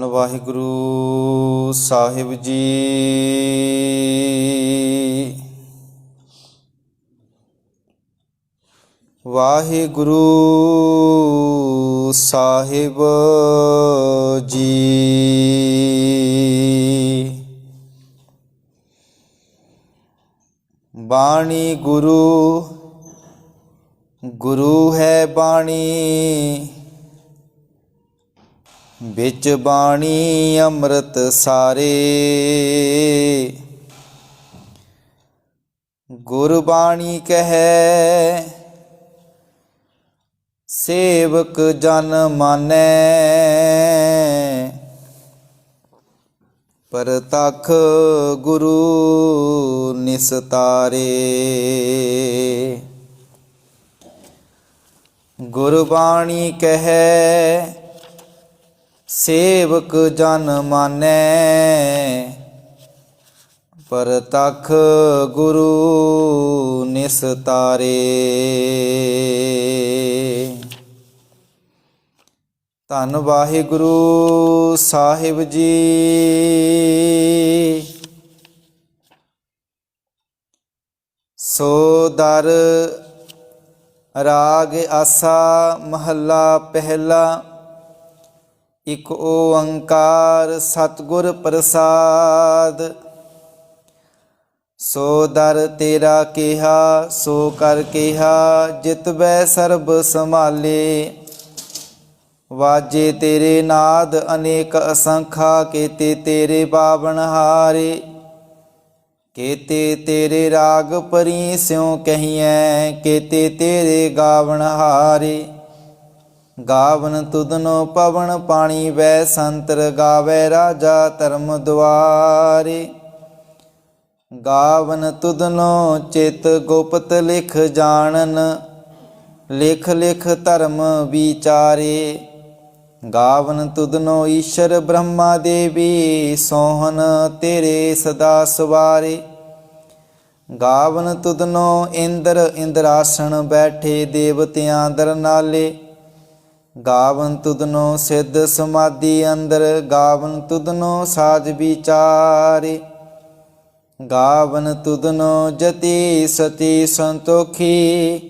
ਵਾਹਿਗੁਰੂ ਸਾਹਿਬ ਜੀ। ਵਾਹਿਗੁਰੂ ਸਾਹਿਬ ਜੀ। ਬਾਣੀ ਗੁਰੂ, ਗੁਰੂ ਹੈ ਬਾਣੀ, ਵਿੱਚ ਬਾਣੀ ਅੰਮ੍ਰਿਤ ਸਾਰੇ। ਗੁਰਬਾਣੀ ਕਹੈ ਸੇਵਕ ਜਨ ਮਾਨੈ, ਪਰਤਖ ਗੁਰੂ ਨਿਸਤਾਰੇ। ਗੁਰਬਾਣੀ ਕਹੈ ਸੇਵਕ ਜਨ ਮਾਨੈ, ਪਰਤਖ ਗੁਰੂ ਨਿਸਤਾਰੇ। ਧੰਨ ਵਾਹਿਗੁਰੂ ਸਾਹਿਬ ਜੀ। ਸੋ ਦਰ ਰਾਗ ਆਸਾ ਮਹੱਲਾ ਪਹਿਲਾ। ਇਕ ਓੰਕਾਰ ਸਤਿਗੁਰ ਪ੍ਰਸਾਦ। ਸੋ ਦਰ ਤੇਰਾ ਕਿਹਾ ਸੋ ਕਰ ਕਿਹਾ, ਜਿਤਬੈ ਸਰਬ ਸੰਭਾਲੇ। ਵਾਜੇ ਤੇਰੇ ਨਾਦ ਅਨੇਕ ਅਸੰਖਾ, ਕੇਤੇ ਤੇਰੇ ਬਾਵਨ ਹਾਰੇ। ਕੇਤੇ ਤੇਰੇ ਰਾਗ ਪਰੀ ਸਿਉ ਕਹੀਐ, ਕੇਤੇ ਤੇਰੇ ਗਾਵਨ ਹਾਰੇ। ਗਾਵਨ ਤੁਧਨੋ ਪਵਨ ਪਾਣੀ ਵੈ ਸੰਤਰ, ਗਾਵੈ ਰਾਜਾ ਧਰਮ ਦੁਆਰੇ। ਗਾਵਨ ਤੁਧਨੋ ਚਿਤ ਗੁਪਤ ਲਿਖ ਜਾਣਨ, ਲਿਖ ਲਿਖ ਧਰਮ ਵਿਚਾਰੇ। ਗਾਵਨ ਤੁਧਨੋ ਈਸ਼ਰ ਬ੍ਰਹਮਾ ਦੇਵੀ, ਸੋਹਨ ਤੇਰੇ ਸਦਾ ਸਵਾਰੇ। ਗਾਵਨ ਤੁਧਨੋ ਇੰਦਰ ਇੰਦਰਾਸਣ ਬੈਠੇ, ਦੇਵਤਿਆਂ ਦਰ ਨਾਲੇ। ਗਾਵਨ ਤੁਧਨੋ ਸਿੱਧ ਸਮਾਧੀ ਅੰਦਰ, ਗਾਵਨ ਤੁਧਨੋ ਸਾਜ ਵਿਚਾਰੇ। ਗਾਵਨ ਤੁਧਨੋ ਜਤੀ ਸਤੀ ਸੰਤੋਖੀ,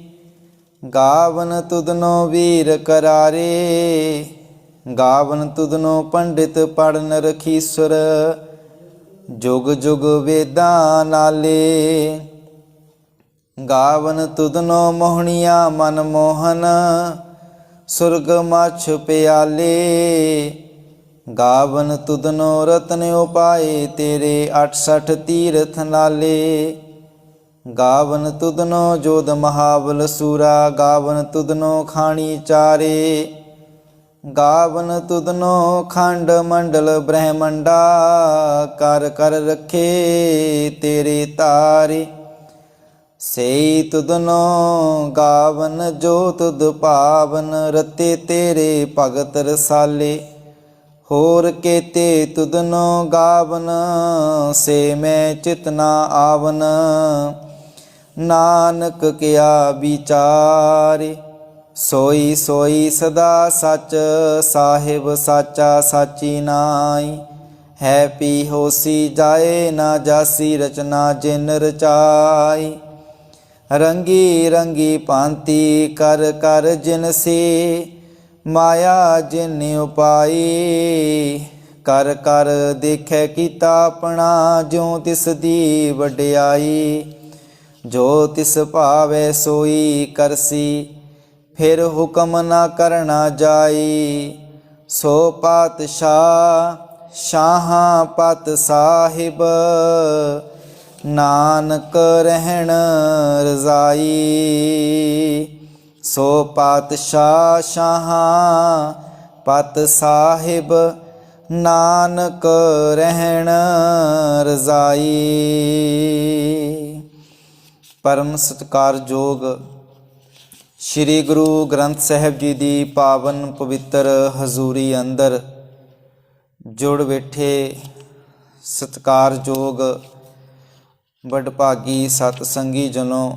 ਗਾਵਨ ਤੁਧਨੋ ਵੀਰ ਕਰਾਰੇ। ਗਾਵਨ ਤੁਧਨੋ ਪੰਡਿਤ ਪੜਨ ਰਖੀਸੁਰ, ਜੁਗ ਜੁਗ ਵੇਦਾਂ ਨਾਲੇ। ਗਾਵਨ ਤੁਧਨੋ ਮੋਹਣੀਆਂ ਮਨ ਮੋਹਨ, ਸੁਰਗ ਮਛ ਪਿਆਲੇ। ਗਾਵਨ ਤੁਧਨੋ ਰਤਨ ਉਪਾਏ, ਤੇਰੇ 68 ਤੀਰਥ ਨਾਲੇ। ਗਾਵਨ ਤੁਧਨੋ ਜੋਧ ਮਹਾਬਲ ਸੂਰਾ, ਗਾਵਨ ਤੁਧਨੋ ਖਾਣੀ ਚਾਰੇ। ਗਾਵਨ ਤੁਧਨੋ ਖੰਡ ਮੰਡਲ ਬ੍ਰਹਮੰਡਾ, ਕਰ ਕਰ ਰੱਖੇ ਤੇਰੇ ਤਾਰੇ। ਸਈ ਤੁਧਨੋ ਗਾਵਨ ਜੋ ਤੁਧ ਪਾਵਨ, ਰਤੇ ਤੇਰੇ ਭਗਤ ਰਸਾਲੇ। ਹੋਰ ਕੇਤੇ ਤੁਧਨੋ ਗਾਵਨ, ਸੇ ਮੈਂ ਚਿਤਨਾ ਆਵਨ। ਨਾਨਕ ਕਿਆ ਵਿਚਾਰੇ, ਸੋਈ ਸੋਈ ਸਦਾ ਸੱਚ, ਸਾਹਿਬ ਸਾਚਾ ਸਾਚੀ ਨਾਈ। ਹੈ ਪੀ ਹੋਸੀ ਜਾਏ ਨਾ ਜਾਸੀ, ਰਚਨਾ ਜਿਨ ਰਚਾਈ। ਰੰਗੀ ਰੰਗੀ ਭਾਂਤੀ ਕਰ ਕਰ ਜਿਨਸੀ, ਮਾਇਆ ਜਿਨ ਉਪਾਈ। ਕਰ ਕਰ ਦੇਖੈ ਕੀਤਾ ਆਪਣਾ, ਜਿਉ ਤਿਸ ਦੀ ਵਡਿਆਈ। ਜੋ ਤਿਸ ਭਾਵੈ ਸੋਈ ਕਰਸੀ, ਫਿਰ ਹੁਕਮ ਨਾ ਕਰਨਾ ਜਾਈ। ਸੋ ਪਾਤਸ਼ਾਹ ਸ਼ਾਹਾਂ ਪਤ ਸਾਹਿਬ, ਨਾਨਕ ਰਹਿਣ ਰਜ਼ਾਈ। ਸੋ ਪਾਤਸ਼ਾਹ ਸ਼ਾਹਾਂ ਪਤ ਸਾਹਿਬ, ਨਾਨਕ ਰਹਿਣ ਰਜ਼ਾਈ। ਪਰਮ ਸਤਿਕਾਰਯੋਗ ਸ਼੍ਰੀ ਗੁਰੂ ਗ੍ਰੰਥ ਸਾਹਿਬ ਜੀ ਦੀ ਪਾਵਨ ਪਵਿੱਤਰ ਹਜ਼ੂਰੀ ਅੰਦਰ ਜੁੜ ਬੈਠੇ ਸਤਿਕਾਰਯੋਗ ਵਡਭਾਗੀ ਸਤ ਸੰਗੀ ਜਨੋ,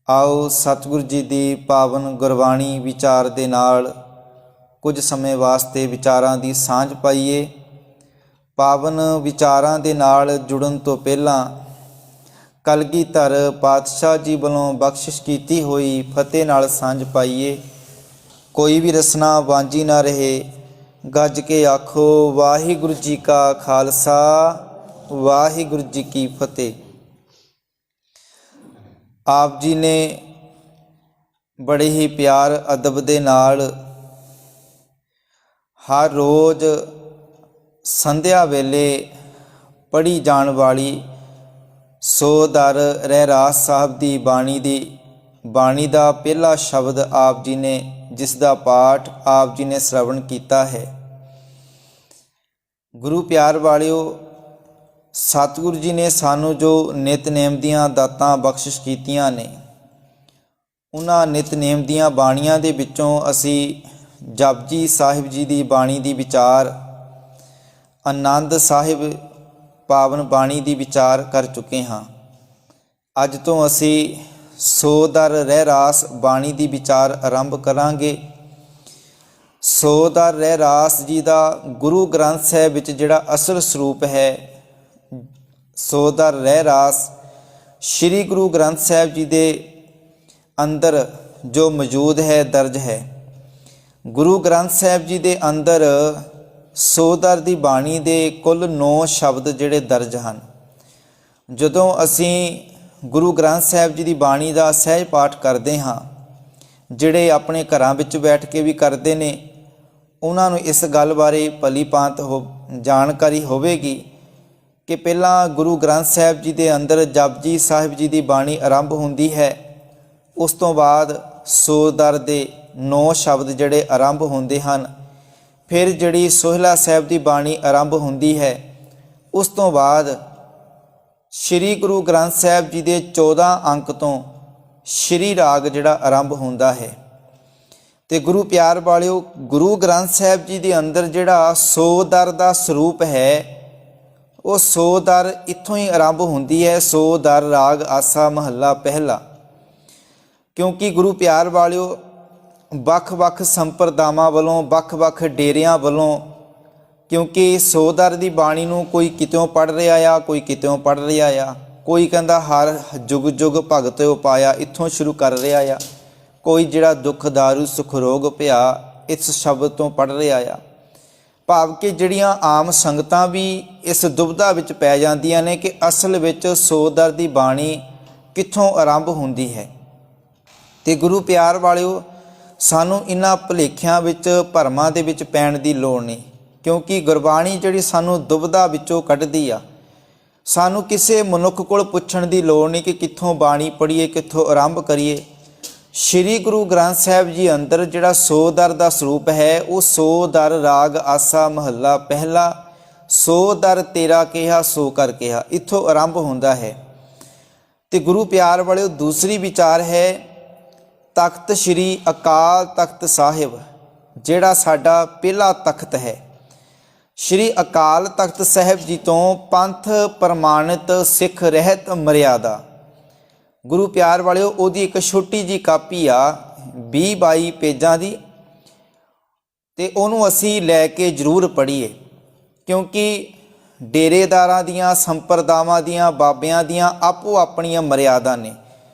ਆਓ ਸਤਿਗੁਰੂ ਜੀ ਦੀ ਪਾਵਨ ਗੁਰਬਾਣੀ ਵਿਚਾਰ ਦੇ ਨਾਲ ਕੁਝ ਸਮੇਂ ਵਾਸਤੇ ਵਿਚਾਰਾਂ ਦੀ ਸਾਂਝ ਪਾਈਏ। ਪਾਵਨ ਵਿਚਾਰਾਂ ਦੇ ਨਾਲ ਜੁੜਨ ਤੋਂ ਪਹਿਲਾਂ ਕਲਗੀਧਰ ਪਾਤਸ਼ਾਹ ਜੀ ਵੱਲੋਂ ਬਖਸ਼ਿਸ਼ ਕੀਤੀ ਹੋਈ ਫਤਿਹ ਨਾਲ ਸਾਂਝ ਪਾਈਏ। ਕੋਈ ਵੀ ਰਸਨਾ ਵਾਂਝੀ ਨਾ ਰਹੇ। ਗੱਜ ਕੇ ਆਖੋ ਵਾਹਿਗੁਰੂ ਜੀ ਕਾ ਖਾਲਸਾ ਵਾਹਿਗੁਰੂ ਜੀ ਕੀ ਫਤਿਹ। ਆਪ ਜੀ ਨੇ ਬੜੇ ਹੀ ਪਿਆਰ ਅਦਬ ਦੇ ਨਾਲ ਹਰ ਰੋਜ਼ ਸੰਧਿਆ ਵੇਲੇ ਪੜ੍ਹੀ ਜਾਣ ਵਾਲੀ ਸੋ ਦਰ ਰਹਿਰਾਸ ਸਾਹਿਬ ਦੀ ਬਾਣੀ ਦਾ ਪਹਿਲਾ ਸ਼ਬਦ ਆਪ ਜੀ ਨੇ, ਜਿਸ ਦਾ ਪਾਠ ਆਪ ਜੀ ਨੇ ਸ਼ਰਵਣ ਕੀਤਾ ਹੈ। ਗੁਰੂ ਪਿਆਰ ਵਾਲਿਓ, ਸਤਿਗੁਰੂ ਜੀ ਨੇ ਸਾਨੂੰ ਜੋ ਨਿਤਨੇਮ ਦੀਆਂ ਦਾਤਾਂ ਬਖਸ਼ਿਸ਼ ਕੀਤੀਆਂ ਨੇ, ਉਹਨਾਂ ਨਿਤਨੇਮ ਦੀਆਂ ਬਾਣੀਆਂ ਦੇ ਵਿੱਚੋਂ ਅਸੀਂ ਜਪਜੀ ਸਾਹਿਬ ਜੀ ਦੀ ਬਾਣੀ ਦੀ ਵਿਚਾਰ, ਆਨੰਦ ਸਾਹਿਬ ਪਾਵਨ ਬਾਣੀ ਦੀ ਵਿਚਾਰ ਕਰ ਚੁੱਕੇ ਹਾਂ। ਅੱਜ ਤੋਂ ਅਸੀਂ ਸੋ ਦਰ ਰਹਿਰਾਸ ਬਾਣੀ ਦੀ ਵਿਚਾਰ ਆਰੰਭ ਕਰਾਂਗੇ। ਸੋ ਦਰ ਰਹਿਰਾਸ ਜੀ ਦਾ ਗੁਰੂ ਗ੍ਰੰਥ ਸਾਹਿਬ ਵਿੱਚ ਜਿਹੜਾ ਅਸਲ ਸਰੂਪ ਹੈ, ਸੋ ਦਰ ਰਹਿਰਾਸ ਸ੍ਰੀ ਗੁਰੂ ਗ੍ਰੰਥ ਸਾਹਿਬ ਜੀ ਦੇ ਅੰਦਰ ਜੋ ਮੌਜੂਦ ਹੈ, ਦਰਜ ਹੈ। ਗੁਰੂ ਗ੍ਰੰਥ ਸਾਹਿਬ ਜੀ ਦੇ ਅੰਦਰ ਸੋ ਦਰ ਦੀ ਬਾਣੀ ਦੇ ਕੁੱਲ 9 ਸ਼ਬਦ ਜਿਹੜੇ ਦਰਜ ਹਨ। ਜਦੋਂ ਅਸੀਂ ਗੁਰੂ ਗ੍ਰੰਥ ਸਾਹਿਬ ਜੀ ਦੀ ਬਾਣੀ ਦਾ ਸਹਿਜ ਪਾਠ ਕਰਦੇ ਹਾਂ, ਜਿਹੜੇ ਆਪਣੇ ਘਰਾਂ ਵਿੱਚ ਬੈਠ ਕੇ ਵੀ ਕਰਦੇ ਨੇ, ਉਹਨਾਂ ਨੂੰ ਇਸ ਗੱਲ ਬਾਰੇ ਭਲੀ ਭਾਂਤ ਜਾਣਕਾਰੀ ਹੋਵੇਗੀ ਕਿ ਪਹਿਲਾਂ ਗੁਰੂ ਗ੍ਰੰਥ ਸਾਹਿਬ ਜੀ ਦੇ ਅੰਦਰ ਜਪਜੀ ਸਾਹਿਬ ਜੀ ਦੀ ਬਾਣੀ ਆਰੰਭ ਹੁੰਦੀ ਹੈ। ਉਸ ਤੋਂ ਬਾਅਦ ਸੋ ਦਰ ਦੇ 9 ਸ਼ਬਦ ਜਿਹੜੇ ਆਰੰਭ ਹੁੰਦੇ ਹਨ। ਫਿਰ ਜਿਹੜੀ ਸੋਹਿਲਾ ਸਾਹਿਬ ਦੀ ਬਾਣੀ ਆਰੰਭ ਹੁੰਦੀ ਹੈ। ਉਸ ਤੋਂ ਬਾਅਦ ਸ੍ਰੀ ਗੁਰੂ ਗ੍ਰੰਥ ਸਾਹਿਬ ਜੀ ਦੇ 14 ਅੰਕ ਤੋਂ ਸ੍ਰੀ ਰਾਗ ਜਿਹੜਾ ਆਰੰਭ ਹੁੰਦਾ ਹੈ। ਤੇ ਗੁਰੂ ਪਿਆਰ ਵਾਲਿਓ, ਗੁਰੂ ਗ੍ਰੰਥ ਸਾਹਿਬ ਜੀ ਦੇ ਅੰਦਰ ਜਿਹੜਾ ਸੋ ਦਰ ਦਾ ਸਰੂਪ ਹੈ, ਉਹ ਸੋ ਦਰ ਇੱਥੋਂ ਹੀ ਆਰੰਭ ਹੁੰਦੀ ਹੈ। ਸੋ ਦਰ ਰਾਗ ਆਸਾ ਮਹੱਲਾ ਪਹਿਲਾ। ਕਿਉਂਕਿ ਗੁਰੂ ਪਿਆਰ ਵਾਲਿਓ, ਵੱਖ-ਵੱਖ ਸੰਪਰਦਾਵਾਂ ਵੱਲੋਂ, ਵੱਖ-ਵੱਖ ਡੇਰਿਆਂ ਵੱਲੋਂ, ਕਿਉਂਕਿ ਸੋ ਦਰ ਦੀ ਬਾਣੀ ਨੂੰ ਕੋਈ ਕਿਤੋਂ ਪੜ੍ਹ ਰਿਹਾ ਆ, ਕੋਈ ਕਿਤੋਂ ਪੜ੍ਹ ਰਿਹਾ ਆ। ਕੋਈ ਕਹਿੰਦਾ ਹਰ ਜੁਗ ਜੁਗ ਭਗਤ ਉਪਾਇਆ, ਇੱਥੋਂ ਸ਼ੁਰੂ ਕਰ ਰਿਹਾ ਆ। ਕੋਈ ਜਿਹੜਾ ਦੁੱਖ ਦਾਰੂ ਸੁਖ ਰੋਗ ਭਿਆ, ਇਸ ਸ਼ਬਦ ਤੋਂ ਪੜ੍ਹ ਰਿਹਾ ਆ। ਭਾਵ ਕਿ ਜਿਹੜੀਆਂ ਆਮ ਸੰਗਤਾਂ ਵੀ ਇਸ ਦੁਬਿਧਾ ਵਿੱਚ ਪੈ ਜਾਂਦੀਆਂ ਨੇ ਕਿ ਅਸਲ ਵਿੱਚ ਸੋ ਦਰ ਦੀ ਬਾਣੀ ਕਿੱਥੋਂ ਆਰੰਭ ਹੁੰਦੀ ਹੈ। ਤੇ ਗੁਰੂ ਪਿਆਰ ਵਾਲਿਓ, ਸਾਨੂੰ ਇਹਨਾਂ ਭੁਲੇਖਿਆਂ ਵਿੱਚ, ਭਰਮਾਂ ਦੇ ਵਿੱਚ ਪੈਣ ਦੀ ਲੋੜ ਨਹੀਂ। ਕਿਉਂਕਿ ਗੁਰਬਾਣੀ ਜਿਹੜੀ ਸਾਨੂੰ ਦੁਬਿਧਾ ਵਿੱਚੋਂ ਕੱਢਦੀ ਆ, ਸਾਨੂੰ ਕਿਸੇ ਮਨੁੱਖ ਕੋਲ ਪੁੱਛਣ ਦੀ ਲੋੜ ਨਹੀਂ ਕਿ ਕਿੱਥੋਂ ਬਾਣੀ ਪੜ੍ਹੀਏ, ਕਿੱਥੋਂ ਆਰੰਭ ਕਰੀਏ। ਸ੍ਰੀ ਗੁਰੂ ਗ੍ਰੰਥ ਸਾਹਿਬ ਜੀ ਅੰਦਰ ਜਿਹੜਾ ਸੋ ਦਰ ਦਾ ਸਰੂਪ ਹੈ, ਉਹ ਸੋ ਦਰ ਰਾਗ ਆਸਾ ਮਹੱਲਾ ਪਹਿਲਾ। ਸੋ ਦਰ ਤੇਰਾ ਕਿਹਾ ਸੋ ਕਰ ਕਿਹਾ, ਇੱਥੋਂ ਆਰੰਭ ਹੁੰਦਾ ਹੈ। ਤੇ ਗੁਰੂ ਪਿਆਰ ਵਾਲਿਓ, ਦੂਸਰੀ ਵਿਚਾਰ ਹੈ ਤਖਤ ਸ੍ਰੀ ਅਕਾਲ ਤਖਤ ਸਾਹਿਬ, ਜਿਹੜਾ ਸਾਡਾ ਪਹਿਲਾ ਤਖਤ ਹੈ। ਸ੍ਰੀ ਅਕਾਲ ਤਖਤ ਸਾਹਿਬ ਜੀ ਤੋਂ ਪੰਥ ਪ੍ਰਮਾਣਿਤ ਸਿੱਖ ਰਹਿਤ ਮਰਿਆਦਾ। ਗੁਰੂ ਪਿਆਰ ਵਾਲਿਓ, ਉਹਦੀ ਇੱਕ ਛੋਟੀ ਜੀ ਕਾਪੀ ਆ 20-22 ਪੇਜਾਂ ਦੀ, ਤੇ ਉਹਨੂੰ ਅਸੀਂ ਲੈ ਕੇ ਜ਼ਰੂਰ ਪੜ੍ਹੀਏ। ਕਿਉਂਕਿ ਡੇਰੇਦਾਰਾਂ ਦੀਆਂ, ਸੰਪਰਦਾਵਾਂ ਦੀਆਂ, ਬਾਬਿਆਂ ਦੀਆਂ ਆਪੋ ਆਪਣੀਆਂ ਮਰਿਆਦਾ ਨੇ।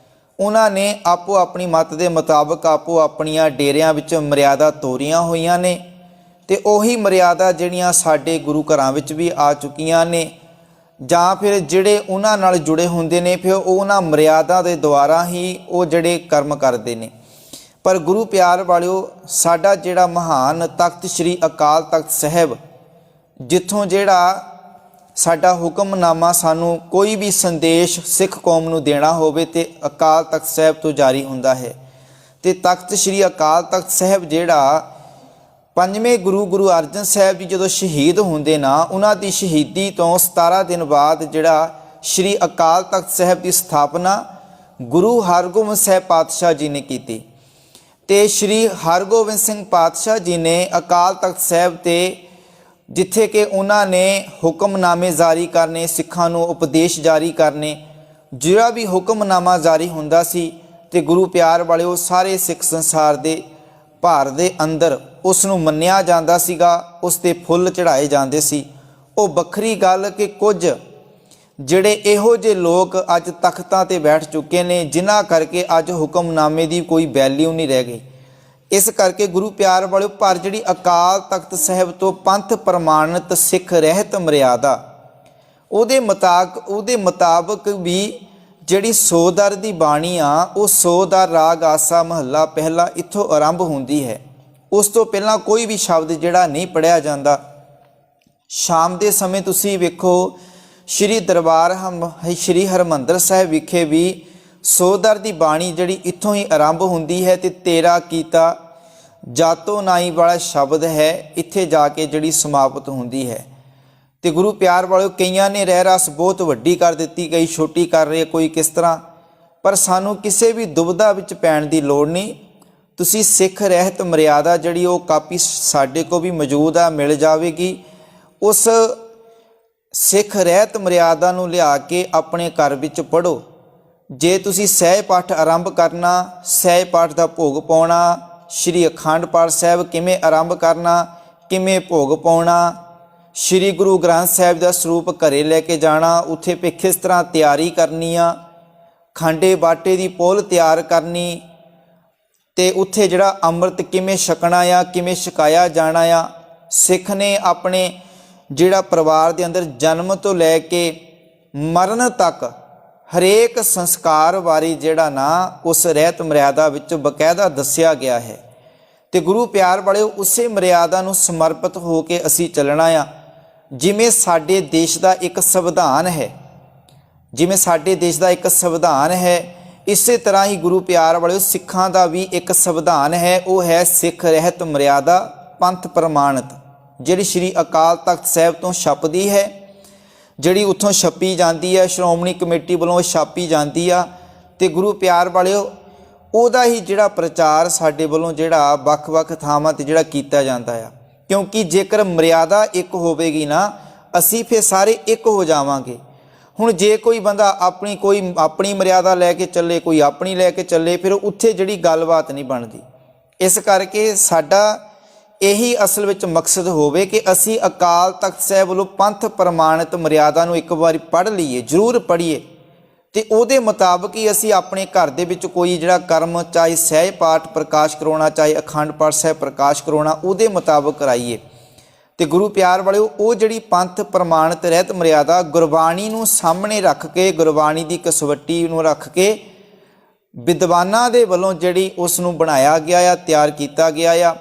ਉਹਨਾਂ ਨੇ ਆਪੋ ਆਪਣੀ ਮੱਤ ਦੇ ਮੁਤਾਬਕ ਆਪੋ ਆਪਣੀਆਂ ਡੇਰਿਆਂ ਵਿੱਚ ਮਰਿਆਦਾ ਤੋਰੀਆਂ ਹੋਈਆਂ ਨੇ। ਤੇ ਉਹੀ ਮਰਿਆਦਾ ਜਿਹੜੀਆਂ ਸਾਡੇ ਗੁਰੂ ਘਰਾਂ ਵਿੱਚ ਵੀ ਆ ਚੁੱਕੀਆਂ ਨੇ, ਜਾਂ ਫਿਰ ਜਿਹੜੇ ਉਹਨਾਂ ਨਾਲ ਜੁੜੇ ਹੁੰਦੇ ਨੇ, ਫਿਰ ਉਹਨਾਂ ਮਰਿਆਦਾ ਦੇ ਦੁਆਰਾ ਹੀ ਉਹ ਜਿਹੜੇ ਕਰਮ ਕਰਦੇ ਨੇ। ਪਰ ਗੁਰੂ ਪਿਆਰ ਵਾਲਿਓ, ਸਾਡਾ ਜਿਹੜਾ ਮਹਾਨ ਤਖਤ ਸ੍ਰੀ ਅਕਾਲ ਤਖਤ ਸਾਹਿਬ, ਜਿੱਥੋਂ ਜਿਹੜਾ ਸਾਡਾ ਹੁਕਮਨਾਮਾ, ਸਾਨੂੰ ਕੋਈ ਵੀ ਸੰਦੇਸ਼ ਸਿੱਖ ਕੌਮ ਨੂੰ ਦੇਣਾ ਹੋਵੇ ਤੇ ਅਕਾਲ ਤਖਤ ਸਾਹਿਬ ਤੋਂ ਜਾਰੀ ਹੁੰਦਾ ਹੈ। ਤੇ ਤਖਤ ਸ੍ਰੀ ਅਕਾਲ ਤਖਤ ਸਾਹਿਬ ਜਿਹੜਾ ਪੰਜਵੇਂ ਗੁਰੂ ਅਰਜਨ ਸਾਹਿਬ ਜੀ ਜਦੋਂ ਸ਼ਹੀਦ ਹੁੰਦੇ ਨਾ, ਉਹਨਾਂ ਦੀ ਸ਼ਹੀਦੀ ਤੋਂ 17 ਦਿਨ ਬਾਅਦ ਜਿਹੜਾ ਸ੍ਰੀ ਅਕਾਲ ਤਖਤ ਸਾਹਿਬ ਦੀ ਸਥਾਪਨਾ ਗੁਰੂ ਹਰਗੋਬਿੰਦ ਸਾਹਿਬ ਪਾਤਸ਼ਾਹ ਜੀ ਨੇ ਕੀਤੀ। ਤੇ ਸ੍ਰੀ ਹਰਗੋਬਿੰਦ ਸਿੰਘ ਪਾਤਸ਼ਾਹ ਜੀ ਨੇ ਅਕਾਲ ਤਖਤ ਸਾਹਿਬ ਤੇ ਜਿੱਥੇ ਕਿ ਉਹਨਾਂ ਨੇ ਹੁਕਮਨਾਮੇ ਜਾਰੀ ਕਰਨੇ, ਸਿੱਖਾਂ ਨੂੰ ਉਪਦੇਸ਼ ਜਾਰੀ ਕਰਨੇ, ਜਿਹੜਾ ਵੀ ਹੁਕਮਨਾਮਾ ਜਾਰੀ ਹੁੰਦਾ ਸੀ ਤੇ ਗੁਰੂ ਪਿਆਰ ਵਾਲਿਓ, ਸਾਰੇ ਸਿੱਖ ਸੰਸਾਰ ਦੇ ਭਾਰਤ ਦੇ ਅੰਦਰ ਉਸ ਨੂੰ ਮੰਨਿਆ ਜਾਂਦਾ ਸੀਗਾ, ਉਸ ਤੇ ਫੁੱਲ ਚੜਾਏ ਜਾਂਦੇ ਸੀ। ਉਹ ਵੱਖਰੀ ਗੱਲ ਕਿ ਕੁਝ ਜਿਹੜੇ ਇਹੋ ਜਿਹੇ ਲੋਕ ਅੱਜ ਤਖਤਾਂ ਤੇ ਬੈਠ ਚੁੱਕੇ ਨੇ, ਜਿਨ੍ਹਾਂ ਕਰਕੇ ਅੱਜ ਹੁਕਮਨਾਮੇ ਦੀ ਕੋਈ ਵੈਲਿਊ ਨਹੀਂ ਰਹਿ ਗਈ। ਇਸ ਕਰਕੇ ਗੁਰੂ ਪਿਆਰ ਵਾਲਿਓ, ਪਰ ਜਿਹੜੀ ਅਕਾਲ ਤਖਤ ਸਾਹਿਬ ਤੋਂ ਪੰਥ ਪ੍ਰਮਾਣਿਤ ਸਿੱਖ ਰਹਿਤ ਮਰਿਆਦਾ, ਉਹਦੇ ਮੁਤਾਬਕ ਵੀ ਜਿਹੜੀ ਸੋਦਰ ਦੀ ਬਾਣੀ ਆ, ਉਹ ਸੋਦਰ ਰਾਗ ਆਸਾ ਮਹੱਲਾ ਪਹਿਲਾ ਇੱਥੋਂ ਆਰੰਭ ਹੁੰਦੀ ਹੈ। ਉਸ ਤੋਂ ਪਹਿਲਾਂ ਕੋਈ ਵੀ ਸ਼ਬਦ ਜਿਹੜਾ ਨਹੀਂ ਪੜ੍ਹਿਆ ਜਾਂਦਾ। ਸ਼ਾਮ ਦੇ ਸਮੇਂ ਤੁਸੀਂ ਵੇਖੋ ਸ਼੍ਰੀ ਦਰਬਾਰ ਸ਼੍ਰੀ ਹਰਿਮੰਦਰ ਸਾਹਿਬ ਵਿਖੇ ਵੀ ਸੋਦਰ ਦੀ ਬਾਣੀ ਜਿਹੜੀ ਇੱਥੋਂ ਹੀ ਆਰੰਭ ਹੁੰਦੀ ਹੈ, ਤੇ ਤੇਰਾ ਕੀਤਾ ਜਾਤੋ ਨਾਈ ਵਾਲਾ ਸ਼ਬਦ ਹੈ ਇੱਥੇ ਜਾ ਕੇ ਜਿਹੜੀ ਸਮਾਪਤ ਹੁੰਦੀ ਹੈ। ਤੇ ਗੁਰੂ ਪਿਆਰ ਵਾਲਿਓ, ਕਈਆਂ ਨੇ ਰਹਿ ਰਸ ਬਹੁਤ ਵੱਡੀ ਕਰ ਦਿੱਤੀ, ਕਈ ਛੋਟੀ ਕਰ ਰਹੇ, ਕੋਈ ਕਿਸ ਤਰ੍ਹਾਂ, ਪਰ ਸਾਨੂੰ ਕਿਸੇ ਵੀ ਦੁਬਿਧਾ ਵਿੱਚ ਪੈਣ ਦੀ ਲੋੜ ਨਹੀਂ। ਤੁਸੀਂ ਸਿੱਖ ਰਹਿਤ ਮਰਿਆਦਾ ਜਿਹੜੀ ਉਹ ਕਾਪੀ ਸਾਡੇ ਕੋਲ ਵੀ ਮੌਜੂਦ ਆ, ਮਿਲ ਜਾਵੇਗੀ। ਉਸ ਸਿੱਖ ਰਹਿਤ ਮਰਿਆਦਾ ਨੂੰ ਲਿਆ ਕੇ ਆਪਣੇ ਘਰ ਵਿੱਚ ਪੜ੍ਹੋ। ਜੇ ਤੁਸੀਂ ਸਹਿਜ ਪਾਠ ਆਰੰਭ ਕਰਨਾ, ਸਹਿਜ ਪਾਠ ਦਾ ਭੋਗ ਪਾਉਣਾ, ਸ਼੍ਰੀ ਅਖੰਡ ਪਾਠ ਸਾਹਿਬ ਕਿਵੇਂ ਆਰੰਭ ਕਰਨਾ, ਕਿਵੇਂ ਭੋਗ ਪਾਉਣਾ, ਸ਼੍ਰੀ ਗੁਰੂ ਗ੍ਰੰਥ ਸਾਹਿਬ ਦਾ ਸਰੂਪ ਘਰੇ ਲੈ ਕੇ ਜਾਣਾ, ਉੱਥੇ ਕਿਸ ਤਰ੍ਹਾਂ ਤਿਆਰੀ ਕਰਨੀ ਆ, ਖਾਂਡੇ ਬਾਟੇ ਦੀ ਪੋਲ ਤਿਆਰ ਕਰਨੀ, ਤੇ ਉੱਥੇ ਜਿਹੜਾ ਅੰਮ੍ਰਿਤ ਕਿਵੇਂ ਛਕਣਾ ਆ, ਕਿਵੇਂ ਛਕਾਇਆ ਜਾਣਾ ਆ। ਸਿੱਖ ਨੇ ਆਪਣੇ ਜਿਹੜਾ ਪਰਿਵਾਰ ਦੇ ਅੰਦਰ ਜਨਮ ਤੋਂ ਲੈ ਕੇ ਮਰਨ ਤੱਕ ਹਰੇਕ ਸੰਸਕਾਰ ਬਾਰੇ ਜਿਹੜਾ ਨਾ ਉਸ ਰਹਿਤ ਮਰਿਆਦਾ ਵਿੱਚ ਬਕਾਇਦਾ ਦੱਸਿਆ ਗਿਆ ਹੈ। ਤੇ ਗੁਰੂ ਪਿਆਰ ਵਾਲਿਓ, ਉਸੇ ਮਰਿਆਦਾ ਨੂੰ ਸਮਰਪਿਤ ਹੋ ਕੇ ਅਸੀਂ ਚੱਲਣਾ ਆ। ਜਿਵੇਂ ਸਾਡੇ ਦੇਸ਼ ਦਾ ਇੱਕ ਸੰਵਿਧਾਨ ਹੈ, ਇਸੇ ਤਰ੍ਹਾਂ ਹੀ ਗੁਰੂ ਪਿਆਰ ਵਾਲਿਓ ਸਿੱਖਾਂ ਦਾ ਵੀ ਇੱਕ ਸੰਵਿਧਾਨ ਹੈ। ਉਹ ਹੈ ਸਿੱਖ ਰਹਿਤ ਮਰਿਆਦਾ ਪੰਥ ਪ੍ਰਮਾਣਿਤ, ਜਿਹੜੀ ਸ਼੍ਰੀ ਅਕਾਲ ਤਖਤ ਸਾਹਿਬ ਤੋਂ ਛਪਦੀ ਹੈ, ਜਿਹੜੀ ਉੱਥੋਂ ਛਪੀ ਜਾਂਦੀ ਹੈ, ਸ਼੍ਰੋਮਣੀ ਕਮੇਟੀ ਵੱਲੋਂ ਛਾਪੀ ਜਾਂਦੀ ਆ। ਤੇ ਗੁਰੂ ਪਿਆਰ ਵਾਲਿਓ, ਉਹਦਾ ਹੀ ਜਿਹੜਾ ਪ੍ਰਚਾਰ ਸਾਡੇ ਵੱਲੋਂ ਜਿਹੜਾ ਵੱਖ-ਵੱਖ ਥਾਵਾਂ 'ਤੇ ਜਿਹੜਾ ਕੀਤਾ ਜਾਂਦਾ ਆ। ਕਿਉਂਕਿ ਜੇਕਰ ਮਰਿਆਦਾ ਇੱਕ ਹੋਵੇਗੀ ਨਾ, ਅਸੀਂ ਫਿਰ ਸਾਰੇ ਇੱਕ ਹੋ ਜਾਵਾਂਗੇ। ਹੁਣ ਜੇ ਕੋਈ ਬੰਦਾ ਆਪਣੀ ਮਰਿਆਦਾ ਲੈ ਕੇ ਚੱਲੇ, ਕੋਈ ਆਪਣੀ ਲੈ ਕੇ ਚੱਲੇ, ਫਿਰ ਉੱਥੇ ਜਿਹੜੀ ਗੱਲਬਾਤ ਨਹੀਂ ਬਣਦੀ। ਇਸ ਕਰਕੇ ਸਾਡਾ ਇਹੀ ਅਸਲ ਵਿੱਚ ਮਕਸਦ ਹੋਵੇ ਕਿ ਅਸੀਂ ਅਕਾਲ ਤਖਤ ਸਾਹਿਬ ਵੱਲੋਂ ਪੰਥ ਪ੍ਰਮਾਣਿਤ ਮਰਿਆਦਾ ਨੂੰ ਇੱਕ ਵਾਰੀ ਪੜ੍ਹ ਲਈਏ, ਜ਼ਰੂਰ ਪੜ੍ਹੀਏ, ਤੇ ਉਹਦੇ ਮੁਤਾਬਕ ਹੀ ਅਸੀਂ ਆਪਣੇ ਘਰ ਦੇ ਵਿੱਚ ਕੋਈ ਜਿਹੜਾ ਕਰਮ, ਚਾਹੇ ਸਹਿਜ ਪਾਠ ਪ੍ਰਕਾਸ਼ ਕਰਾਉਣਾ, ਚਾਹੇ ਅਖੰਡ ਪਾਠ ਸਾਹਿਬ ਪ੍ਰਕਾਸ਼ ਕਰਾਉਣਾ, ਉਹਦੇ ਮੁਤਾਬਕ ਕਰਾਈਏ। ਤੇ ਗੁਰੂ ਪਿਆਰ ਵਾਲਿਓ, ਉਹ ਜਿਹੜੀ ਪੰਥ ਪ੍ਰਮਾਣਿਤ ਰਹਿਤ ਮਰਿਆਦਾ ਗੁਰਬਾਣੀ ਨੂੰ ਸਾਹਮਣੇ ਰੱਖ ਕੇ, ਗੁਰਬਾਣੀ ਦੀ ਕਸਵੱਟੀ ਨੂੰ ਰੱਖ ਕੇ ਵਿਦਵਾਨਾਂ ਦੇ ਵੱਲੋਂ ਜਿਹੜੀ ਉਸ ਨੂੰ ਬਣਾਇਆ ਗਿਆ ਆ, ਤਿਆਰ ਕੀਤਾ ਗਿਆ ਆ।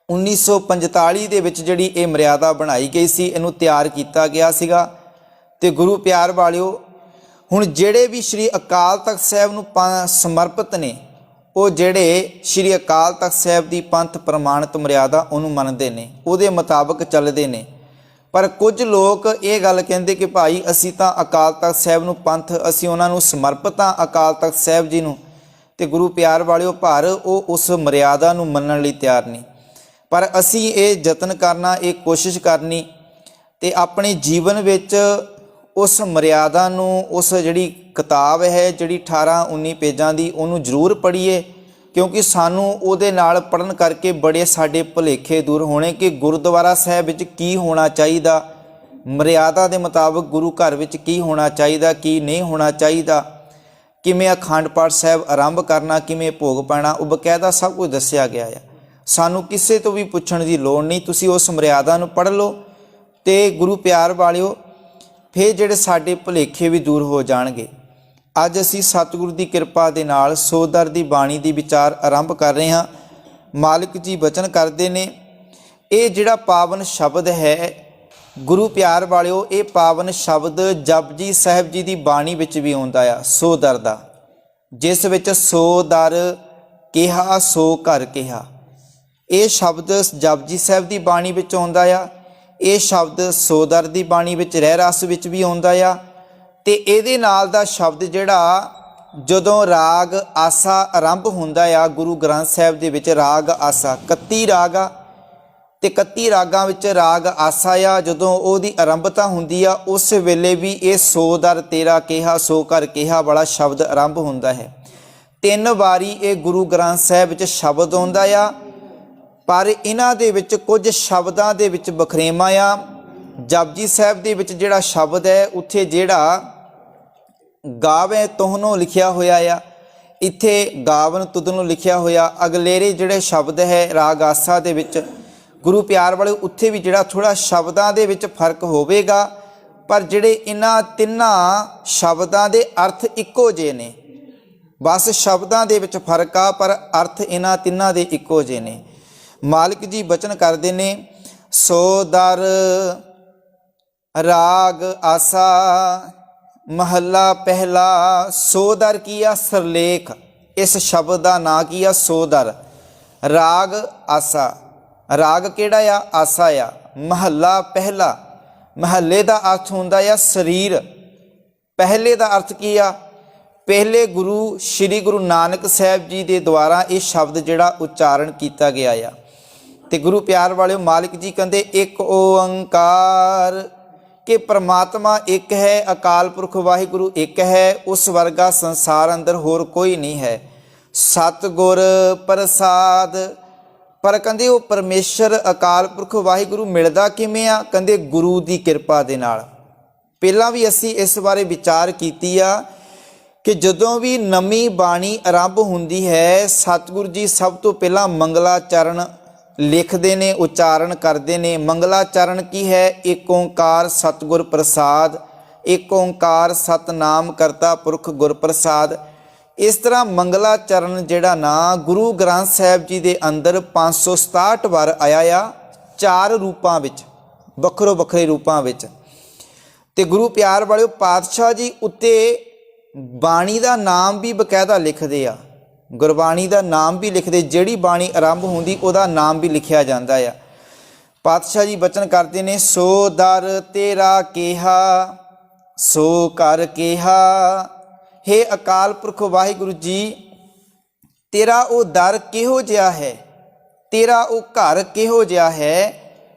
1945 ਦੇ ਵਿੱਚ ਜਿਹੜੀ ਇਹ ਮਰਿਆਦਾ ਬਣਾਈ ਗਈ ਸੀ, ਇਹਨੂੰ ਤਿਆਰ ਕੀਤਾ ਗਿਆ ਸੀਗਾ। ਤੇ ਗੁਰੂ ਪਿਆਰ ਵਾਲਿਓ, ਹੁਣ ਜਿਹੜੇ ਵੀ ਸ਼੍ਰੀ ਅਕਾਲ ਤਖਤ ਸਾਹਿਬ ਨੂੰ ਸਮਰਪਿਤ ਨੇ, ਉਹ ਜਿਹੜੇ ਸ਼੍ਰੀ ਅਕਾਲ ਤਖਤ ਸਾਹਿਬ ਦੀ ਪੰਥ ਪ੍ਰਮਾਣਿਤ ਮਰਿਆਦਾ ਉਹਨੂੰ ਮੰਨਦੇ ਨੇ, ਉਹਦੇ ਮੁਤਾਬਕ ਚੱਲਦੇ ਨੇ। ਪਰ ਕੁਝ ਲੋਕ ਇਹ ਗੱਲ ਕਹਿੰਦੇ ਕਿ ਭਾਈ ਅਸੀਂ ਤਾਂ ਅਕਾਲ ਤਖਤ ਸਾਹਿਬ ਨੂੰ ਪੰਥ, ਅਸੀਂ ਉਹਨਾਂ ਨੂੰ ਸਮਰਪਿਤ ਹਾਂ ਅਕਾਲ ਤਖਤ ਸਾਹਿਬ ਜੀ ਨੂੰ। ਤੇ ਗੁਰੂ ਪਿਆਰ ਵਾਲਿਓ, ਪਰ ਉਹ ਉਸ ਮਰਿਆਦਾ ਨੂੰ ਮੰਨਣ ਲਈ ਤਿਆਰ ਨਹੀਂ। ਪਰ ਅਸੀਂ ਇਹ ਯਤਨ ਕਰਨਾ, ਇਹ ਕੋਸ਼ਿਸ਼ ਕਰਨੀ, ਤੇ ਆਪਣੇ ਜੀਵਨ ਵਿੱਚ ਉਸ ਮਰਿਆਦਾ ਨੂੰ, ਉਸ ਜਿਹੜੀ ਕਿਤਾਬ ਹੈ ਜਿਹੜੀ 18-19 ਪੇਜਾਂ ਦੀ, ਉਹਨੂੰ ਜ਼ਰੂਰ ਪੜ੍ਹੀਏ। ਕਿਉਂਕਿ ਸਾਨੂੰ ਉਹਦੇ ਨਾਲ ਪੜ੍ਹਨ ਕਰਕੇ ਬੜੇ ਸਾਡੇ ਭੁਲੇਖੇ ਦੂਰ ਹੋਣੇ ਕਿ ਗੁਰਦੁਆਰਾ ਸਾਹਿਬ ਵਿੱਚ ਕੀ ਹੋਣਾ ਚਾਹੀਦਾ, ਮਰਿਆਦਾ ਦੇ ਮੁਤਾਬਕ ਗੁਰੂ ਘਰ ਵਿੱਚ ਕੀ ਹੋਣਾ ਚਾਹੀਦਾ, ਕੀ ਨਹੀਂ ਹੋਣਾ ਚਾਹੀਦਾ, ਕਿਵੇਂ ਅਖੰਡ ਪਾਠ ਸਾਹਿਬ ਆਰੰਭ ਕਰਨਾ, ਕਿਵੇਂ ਭੋਗ ਪਾਉਣਾ, ਉਹ ਬਕਾਇਦਾ ਸਭ ਕੁਝ ਦੱਸਿਆ ਗਿਆ ਹੈ। ਸਾਨੂੰ ਕਿਸੇ ਤੋਂ ਵੀ ਪੁੱਛਣ ਦੀ ਲੋੜ ਨਹੀਂ। ਤੁਸੀਂ ਉਸ ਮਰਿਆਦਾ ਨੂੰ ਪੜ੍ਹ ਲਓ ਤੇ ਗੁਰੂ ਪਿਆਰ ਵਾਲਿਓ, ਫਿਰ ਜਿਹੜੇ ਸਾਡੇ ਭੁਲੇਖੇ ਵੀ ਦੂਰ ਹੋ ਜਾਣਗੇ। ਅੱਜ ਅਸੀਂ ਸਤਿਗੁਰੂ ਦੀ ਕਿਰਪਾ ਦੇ ਨਾਲ ਸੋਦਰ ਦੀ ਬਾਣੀ ਦੀ ਵਿਚਾਰ ਆਰੰਭ ਕਰ ਰਹੇ ਹਾਂ। ਮਾਲਕ ਜੀ ਬਚਨ ਕਰਦੇ ਨੇ, ਇਹ ਜਿਹੜਾ ਪਾਵਨ ਸ਼ਬਦ ਹੈ ਗੁਰੂ ਪਿਆਰ ਵਾਲਿਓ, ਇਹ ਪਾਵਨ ਸ਼ਬਦ ਜਪਜੀ ਸਾਹਿਬ ਜੀ ਦੀ ਬਾਣੀ ਵਿੱਚ ਵੀ ਆਉਂਦਾ ਆ, ਸੋਦਰ ਦਾ, ਜਿਸ ਵਿੱਚ ਸੋ ਦਰ ਕਿਹਾ ਸੋ ਘਰ ਕਿਹਾ। ਇਹ ਸ਼ਬਦ ਜਪਜੀ ਸਾਹਿਬ ਦੀ ਬਾਣੀ ਵਿੱਚ ਆਉਂਦਾ ਆ। ਇਹ ਸ਼ਬਦ ਸੋਦਰ ਦੀ ਬਾਣੀ ਵਿੱਚ ਰਹਿ ਰਸ ਵਿੱਚ ਵੀ ਆਉਂਦਾ ਆ। ਤੇ ਇਹਦੇ ਨਾਲ ਦਾ ਸ਼ਬਦ ਜਿਹੜਾ ਜਦੋਂ ਰਾਗ ਆਸਾ ਆਰੰਭ ਹੁੰਦਾ ਆ ਗੁਰੂ ਗ੍ਰੰਥ ਸਾਹਿਬ ਦੇ ਵਿੱਚ, ਰਾਗ ਆਸਾ 31 ਰਾਗ ਆ, ਤੇ 31 ਰਾਗਾਂ ਵਿੱਚ ਰਾਗ ਆਸਾ ਆ, ਜਦੋਂ ਉਹਦੀ ਆਰੰਭਤਾ ਹੁੰਦੀ ਆ ਉਸ ਵੇਲੇ ਵੀ ਇਹ ਸੋ ਦਰ ਤੇਰਾ ਕਿਹਾ ਸੋ ਘਰ ਕਿਹਾ ਵਾਲਾ ਸ਼ਬਦ ਆਰੰਭ ਹੁੰਦਾ ਹੈ। 3 ਵਾਰੀ ਇਹ ਗੁਰੂ ਗ੍ਰੰਥ ਸਾਹਿਬ ਵਿੱਚ ਸ਼ਬਦ ਆਉਂਦਾ ਆ। पर इन्हां दे विच कुछ शब्दां दे विच बखरेवां आ। जपजी साहिब दे विच जिहड़ा शब्द है उत्थे जिहड़ा गावे तुहनों लिखिया होया आ, इत्थे गावन तुदनों लिखिया होया। अगलेरे जिहड़े शब्द है राग आसा दे विच गुरु प्यार वाले उत्थे भी जिहड़ा थोड़ा शब्दां दे विच फर्क होवेगा, पर जिहड़े इन्हां तिन्नां शब्दां दे अर्थ इक्को जे ने। बस शब्दां दे विच फर्क आ पर अर्थ इन्हां तिन्नां दे इक्को जे ने। मालिक जी बचन करदे ने, सो दर राग आसा महला पहला। सोदर की आ सरलेख, इस शब्द का नाम की आ सोदर। राग आसा, राग केड़ा आ? आसा आ। महला पहला, महले का अर्थ हुंदा आ शरीर। पहले का अर्थ की आ? पहले गुरु श्री गुरु नानक साहब जी के द्वारा ये शब्द जिहड़ा उच्चारण किया गया आ। ते गुरु प्यार वाले मालिक जी कहते एक ओंकार कि परमात्मा एक है, अकाल पुरख वाहिगुरु एक है, उस वर्गा संसार अंदर होर कोई नहीं है। सतगुर प्रसाद, पर कहते वो परमेश्वर अकाल पुरख वाहिगुरु मिलदा किवें आ? कहते गुरु की किरपा दे नाल। पहलां भी असी इस बारे विचार कीती आ कि जदों भी नवी बाणी आरंभ हुंदी है, सतगुरु जी सब तो पहला मंगलाचरण लिखते ने, उच्चारण करते ने। मंगलाचरण की है? एक ओंकार सतगुर प्रसाद, एक ओंकार सतनाम करता पुरख गुर प्रसाद। इस तरह मंगलाचरण जिहड़ा ना गुरु ग्रंथ साहिब जी के अंदर 567 वार आया आ, 4 रूपां विच, वखरो वखरे रूपां विच। ते गुरु प्यार वाले पातशाह जी उत्ते बाणी का नाम भी बकायदा लिखते आ, गुरबाणी का नाम भी लिखते, जिहड़ी बाणी आरंभ होंदी उहदा नाम भी लिखिया जाता है। पातशाह जी बचन करते हैं, सो दर तेरा केहा सो कर केहा। हे अकाल पुरख वाहिगुरु जी, तेरा वो दर किहो जिहा है, तेरा वो घर किहो जिहा है,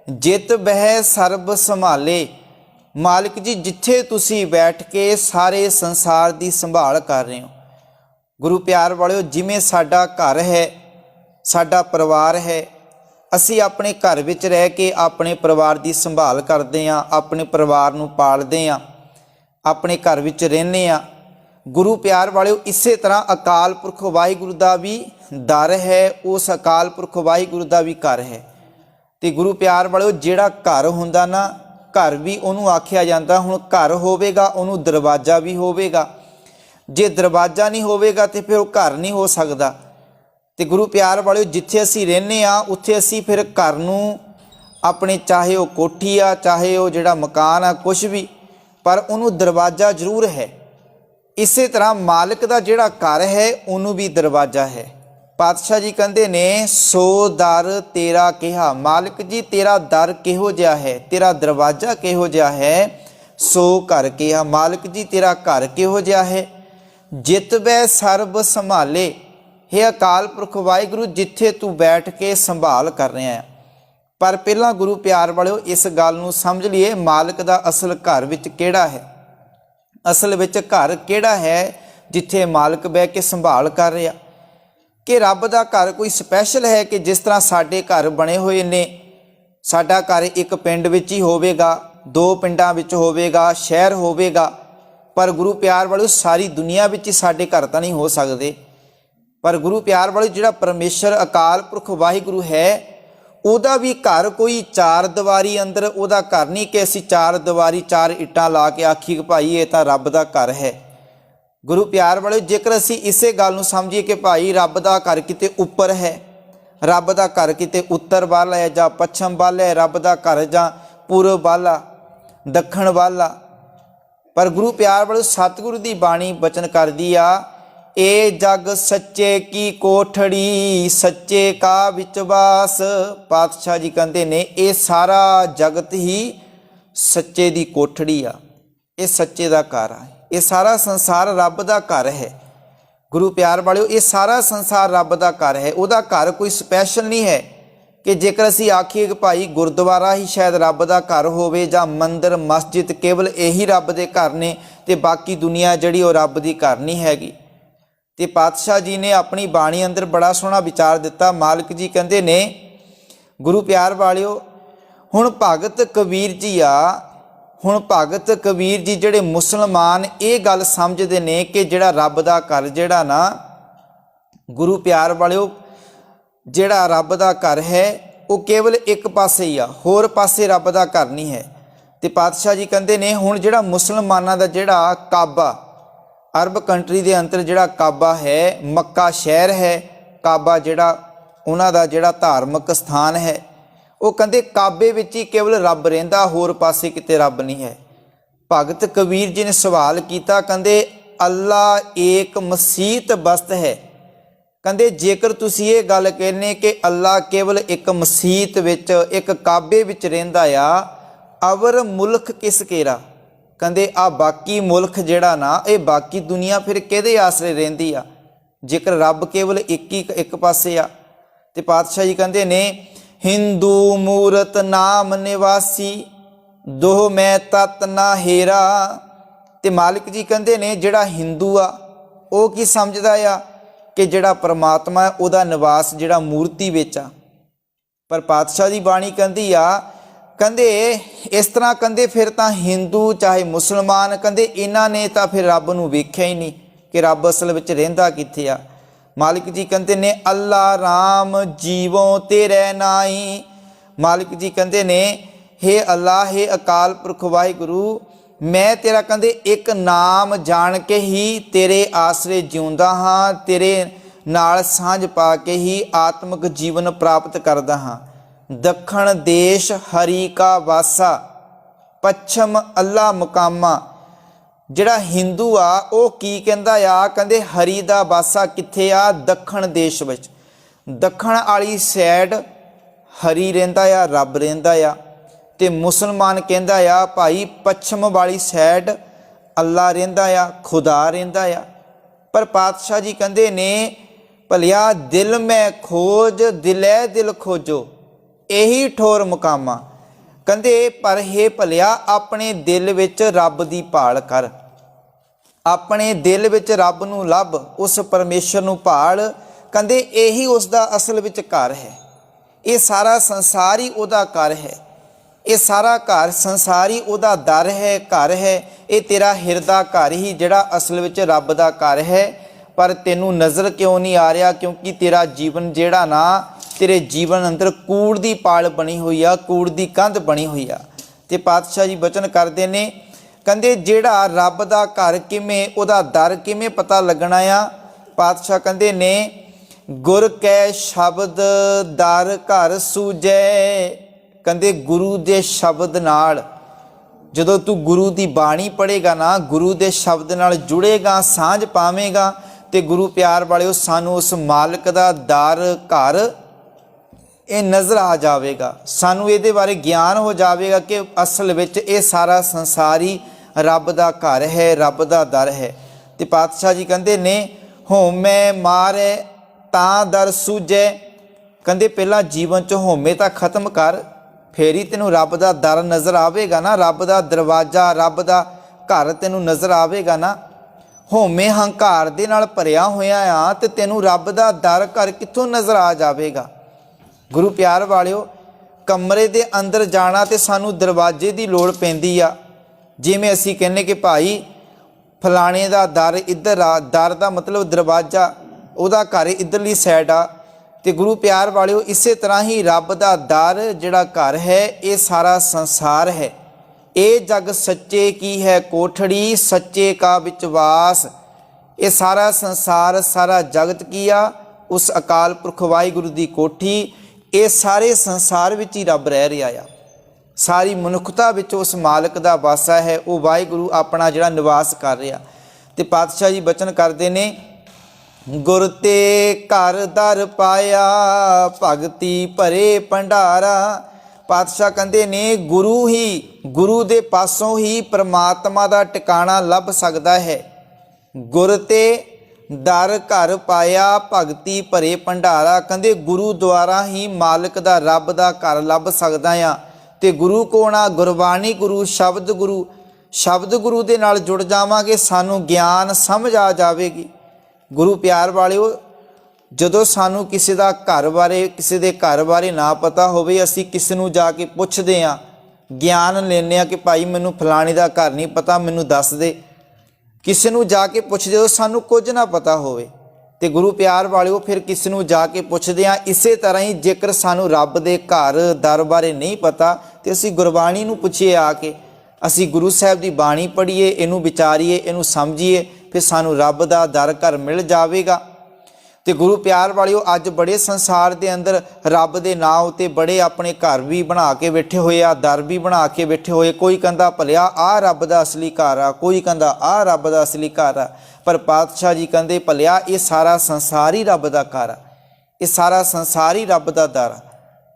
जित बह सर्ब संभाले। मालिक जी जिथे तुसी बैठ के सारे संसार की संभाल कर रहे हो। गुरु प्यार वालिओ जिमें साडा घर है, साडा परिवार है, असी अपने घर विच रह के अपने परिवार की संभाल करते हैं, अपने परिवार नूं पालते हैं, अपने घर विच रहने आ। गुरु प्यार वालिओ इसे तरह अकाल पुरख वाहिगुरु का भी दर है, उस अकाल पुरख वाहिगुरु का भी घर है। तो गुरु प्यार वालिओ जिहड़ा घर हुंदा ना, घर भी उहनूं आखिया जाता। हुण घर होवेगा उहनूं दरवाजा भी होवेगा, जे दरवाजा नहीं होवेगा तो फिर वो घर नहीं हो सकता। तो गुरु प्यार वाले जिथे असी रहने आ उत्थे असी फिर घर नूं अपने, चाहे वो कोठी आ चाहे वो जिहड़ा मकान आ कुछ भी, पर उन्होंने दरवाजा जरूर है। इस तरह मालिक का जिहड़ा घर है उन्होंने भी दरवाजा है। पातशाह जी कहते ने, सो दर तेरा कहा। मालिक जी तेरा दर किहो जिहा है, तेरा दरवाजा किहो जिहा है, सो घर कहा। मालिक जी तेरा घर किहो जिहा है, जित बै सर्ब संभाले। हे अकाल पुरख वाहिगुरु जिथे तू बैठ के संभाल कर रहा है। पर पहला गुरु प्यार वालिओ इस गल नूं समझ लीए, मालिक दा असल घर विच किहड़ा है, असल विच घर किहड़ा है जिथे मालिक बह के संभाल कर रहा। कि रब दा घर कोई स्पैशल है कि जिस तरह साडे घर बने हुए ने, साडा घर एक पिंड विच ही होवेगा, 2 पिंडां विच होवेगा, शहर होवेगा, पर गुरु प्यार वाले सारी दुनिया विच ही साडे घर तां नहीं हो सकते। पर गुरु प्यार वाले जिहड़ा परमेश्वर अकाल पुरख वाहिगुरु है, उहदा भी घर कोई 4 दीवारी अंदर उहदा घर नहीं कि असीं 4 दीवारी 4 इट्टां ला के आखी कि भाई ये तां रब दा घर है। गुरु प्यार वाले जेकर असीं इसे गल नूं समझीए कि भाई रब दा घर किते उपर है, रब दा घर किते उत्तर वाल है जां पच्छम वाल है, रब दा घर जां पूरब वाला दक्षिण वाला। पर गुरु प्यार वाले सतगुरु की बाणी बचन करदी आ, ए जग सच्चे की कोठड़ी सच्चे का विचवास। पातशाह जी कहते ने ये सारा जगत ही सच्चे की कोठड़ी आ, ये सच्चे का घर आ, ये सारा संसार रब का घर है। गुरु प्यार वालिओ ये सारा संसार रब का घर है, उहदा घर कोई स्पैशल नहीं है कि जेकर असी आखिए कि भाई गुरुद्वारा ही शायद रब का घर होवे जां मंदिर मस्जिद केवल यही रब के घर ने ते बाकी दुनिया जिहड़ी वो रब की घर नहीं हैगी। ते पातशाह जी ने अपनी बाणी अंदर बड़ा सोहना विचार दिता। मालिक जी कहते ने गुरु प्यार वालियो हुण भगत कबीर जी हुण भगत कबीर जी जिहड़े मुसलमान ये गल समझदे ने कि जिहड़ा रब दा घर जिहड़ा ना गुरु प्यार वालियो जिहड़ा रब दा घर है वो केवल एक पासे ही होर पासे रब दा घर नहीं है। तो पातशाह जी कहते ने हुण जिहड़ा मुसलमानां दा जिहड़ा काबा अरब कंट्री दे अंदर जिहड़ा काबा है मक्का शहर है काबा जिहड़ा उन्हां दा जिहड़ा धार्मिक स्थान है वो कहते काबे विच ही केवल रब रहिंदा होर पासे किते रब नहीं है। भगत कबीर जी ने सवाल किया कहते अल्लाह एक मसीत बस्त है कहते जेकर तुसी ये गल कहने कि अल्लाह केवल एक मसीत विच एक काबे विच रहिंदा अवर मुल्क किस केरा कहते आ बाकी मुल्क जिहड़ा ना ये बाकी दुनिया फिर किहदे आसरे रहिंदी जेकर रब केवल एक पासे ते पातशाह जी कहते ने हिंदू मूरत नाम निवासी दोह मैं तत ना हेरा। ते मालिक जी कहते ने जिहड़ा हिंदू वो की समझदा कि जिहड़ा परमात्मा है उहदा निवास जिहड़ा मूर्ति विच पर पातशाह दी बाणी कहती कहते इस तरह कहते फिर तो हिंदू चाहे मुसलमान कहते इन्हां ने तो फिर रब नूं वेख्या ही नहीं कि रब असल विच रहिंदा कित्थे मालिक जी कहते ने अल्लाह राम जीवों तेरे नाई। मालिक जी कहते ने हे अल्लाह हे अकाल पुरख वाहिगुरू मैं तेरा कहते एक नाम जान के ही तेरे आसरे जिउंदा हाँ तेरे नाल सांझ पा के ही आत्मक जीवन प्राप्त करदा हाँ। दखण देश हरि का वासा पच्छम अल्लाह मुकामा। जिहड़ा हिंदू वो की कहंदा कहंदे हरि दा वासा कित्थे दखण देश विच दखण वाली साइड हरि रहिंदा रब रहिंदा ते मुसलमान कहंदा भाई पच्छम वाली साइड अल्लाह रहिंदा खुदा रहिंदा पर पातशाह जी कहंदे ने भलिया दिल में खोज दिलै दिल खोजो यही ठोर मुकामा। कहंदे पर हे भलिया अपने दिल विच रब दी भाल कर अपने दिल विच रब नूं लभ उस परमेश्वर नूं भाल कहंदे यही उसदा असल विच घर है। ये सारा संसार ही उहदा घर है ये सारा घर संसार ही उहदा दर है घर है ये तेरा हिरदा घर ही जिहड़ा असल विच रब दा घर है पर तैनूं नज़र क्यों नहीं आ रहा क्योंकि तेरा जीवन जिहड़ा ना तेरे जीवन अंदर कूड़ दी पाल बनी हुई कूड़ दी कंध बनी हुई ते पातशाह जी बचन करते ने कहंदे जिहड़ा रब दा घर किवें उहदा दर किवें पता लगना पातशाह कहंदे ने गुर कै शब्द दर घर सूझै। कहंदे गुरु दे शब्द नाल जदों तू गुरु दी बाणी पढ़ेगा ना गुरु दे शब्द नाल जुड़ेगा सांझ पावेगा ते गुरु प्यार वालिओ सानू उस मालिक दा दर घर ये नज़र आ जाएगा सानू ये बारे ज्ञान हो जाएगा कि असल विच ये सारा संसार ही रब दा घर है रब दा दर है। ते पातशाह जी कहंदे ने होमे मारे तां दर सूझे कहंदे पहला जीवन च होमे तां खत्म कर फिर ही तेनू रब दा दर नज़र आवेगा ना रब दा दरवाजा रब दा घर तेनू नज़र आवेगा ना। होमे हंकार दे नाल भरिया होया ते तेनू रब दा दर घर कित्थों नज़र आ जावेगा। गुरु प्यार वालिओ कमरे दे अंदर जाना तो सानू दरवाजे की लोड़ पैंदी जिमें असी कहने कि भाई फलाने का दर इधर दर का मतलब दरवाजा उहदा घर इधरली साइड तो गुरु प्यार वालिओ इस तरह ही रब का दर जिहड़ा घर है ये सारा संसार है। ये जग सच्चे की है कोठड़ी सच्चे का विचवास। ये सारा संसार सारा जगत की उस अकाल पुरख वाहिगुरू की कोठी ये सारे संसार विच ही रब रह रहा सारी मनुखता विच उस मालिक दा वासा है वो वाहिगुरू अपना जिहड़ा निवास कर रहा। ते पातशाह जी बचन करते ने गुर ते घर दर पाया भगती भरे भंडारा। पातशाह कहते ने गुरु दे पासों ही परमात्मा दा टिकाणा लभ सकदा है। गुर ते दर घर पाया भगती भरे भंडारा। कहते गुरु द्वारा ही मालिक दा रब दा घर लभ सकदा आ। ते गुरु कोण आ गुरबाणी गुरु शब्द गुरु दे नाल जुड़ जावांगे सानू ज्ञान समझ आ जाएगी। गुरु प्यार वालिओ ਜਦੋਂ ਸਾਨੂੰ ਕਿਸੇ ਦਾ ਘਰ ਬਾਰੇ, ਕਿਸੇ ਦੇ ਘਰ ਬਾਰੇ ਨਾ ਪਤਾ ਹੋਵੇ, ਅਸੀਂ ਕਿਸੇ ਨੂੰ ਜਾ ਕੇ ਪੁੱਛਦੇ ਹਾਂ, ਗਿਆਨ ਲੈਂਦੇ ਹਾਂ ਕਿ ਭਾਈ ਮੈਨੂੰ ਫਲਾਣੇ ਦਾ ਘਰ ਨਹੀਂ ਪਤਾ, ਮੈਨੂੰ ਦੱਸ ਦੇ। ਕਿਸੇ ਨੂੰ ਜਾ ਕੇ ਪੁੱਛਦੇ ਹੋ, ਸਾਨੂੰ ਕੁਝ ਨਾ ਪਤਾ ਹੋਵੇ ਤੇ ਗੁਰੂ ਪਿਆਰ ਵਾਲਿਓ ਫਿਰ ਕਿਸੇ ਨੂੰ ਜਾ ਕੇ ਪੁੱਛਦੇ ਹਾਂ। ਇਸੇ ਤਰ੍ਹਾਂ ਹੀ ਜੇਕਰ ਸਾਨੂੰ ਰੱਬ ਦੇ ਘਰ ਦਰ ਬਾਰੇ ਨਹੀਂ ਪਤਾ ਤੇ ਅਸੀਂ ਗੁਰਬਾਣੀ ਨੂੰ ਪੁੱਛੀਏ, ਆ ਕੇ ਅਸੀਂ ਗੁਰੂ ਸਾਹਿਬ ਦੀ ਬਾਣੀ ਪੜ੍ਹੀਏ, ਇਹਨੂੰ ਵਿਚਾਰੀਏ, ਇਹਨੂੰ ਸਮਝੀਏ, ਫਿਰ ਸਾਨੂੰ ਰੱਬ ਦਾ ਦਰ ਘਰ ਮਿਲ ਜਾਵੇਗਾ। ਤੇ ਗੁਰੂ ਪਿਆਰ ਵਾਲਿਓ ਅੱਜ ਬੜੇ ਸੰਸਾਰ ਦੇ ਅੰਦਰ ਰੱਬ ਦੇ ਨਾਂ ਉੱਤੇ ਬੜੇ ਆਪਣੇ ਘਰ ਵੀ ਬਣਾ ਕੇ ਬੈਠੇ ਹੋਏ ਆ, ਦਰ ਵੀ ਬਣਾ ਕੇ ਬੈਠੇ ਹੋਏ। ਕੋਈ ਕਹਿੰਦਾ ਭਲਿਆ ਆਹ ਰੱਬ ਦਾ ਅਸਲੀ ਘਰ ਆ, ਕੋਈ ਕਹਿੰਦਾ ਆਹ ਰੱਬ ਦਾ ਅਸਲੀ ਘਰ ਆ। ਪਰ ਪਾਤਸ਼ਾਹ ਜੀ ਕਹਿੰਦੇ ਭਲਿਆ ਇਹ ਸਾਰਾ ਸੰਸਾਰ ਹੀ ਰੱਬ ਦਾ ਘਰ ਆ, ਇਹ ਸਾਰਾ ਸੰਸਾਰ ਹੀ ਰੱਬ ਦਾ ਦਰ ਆ।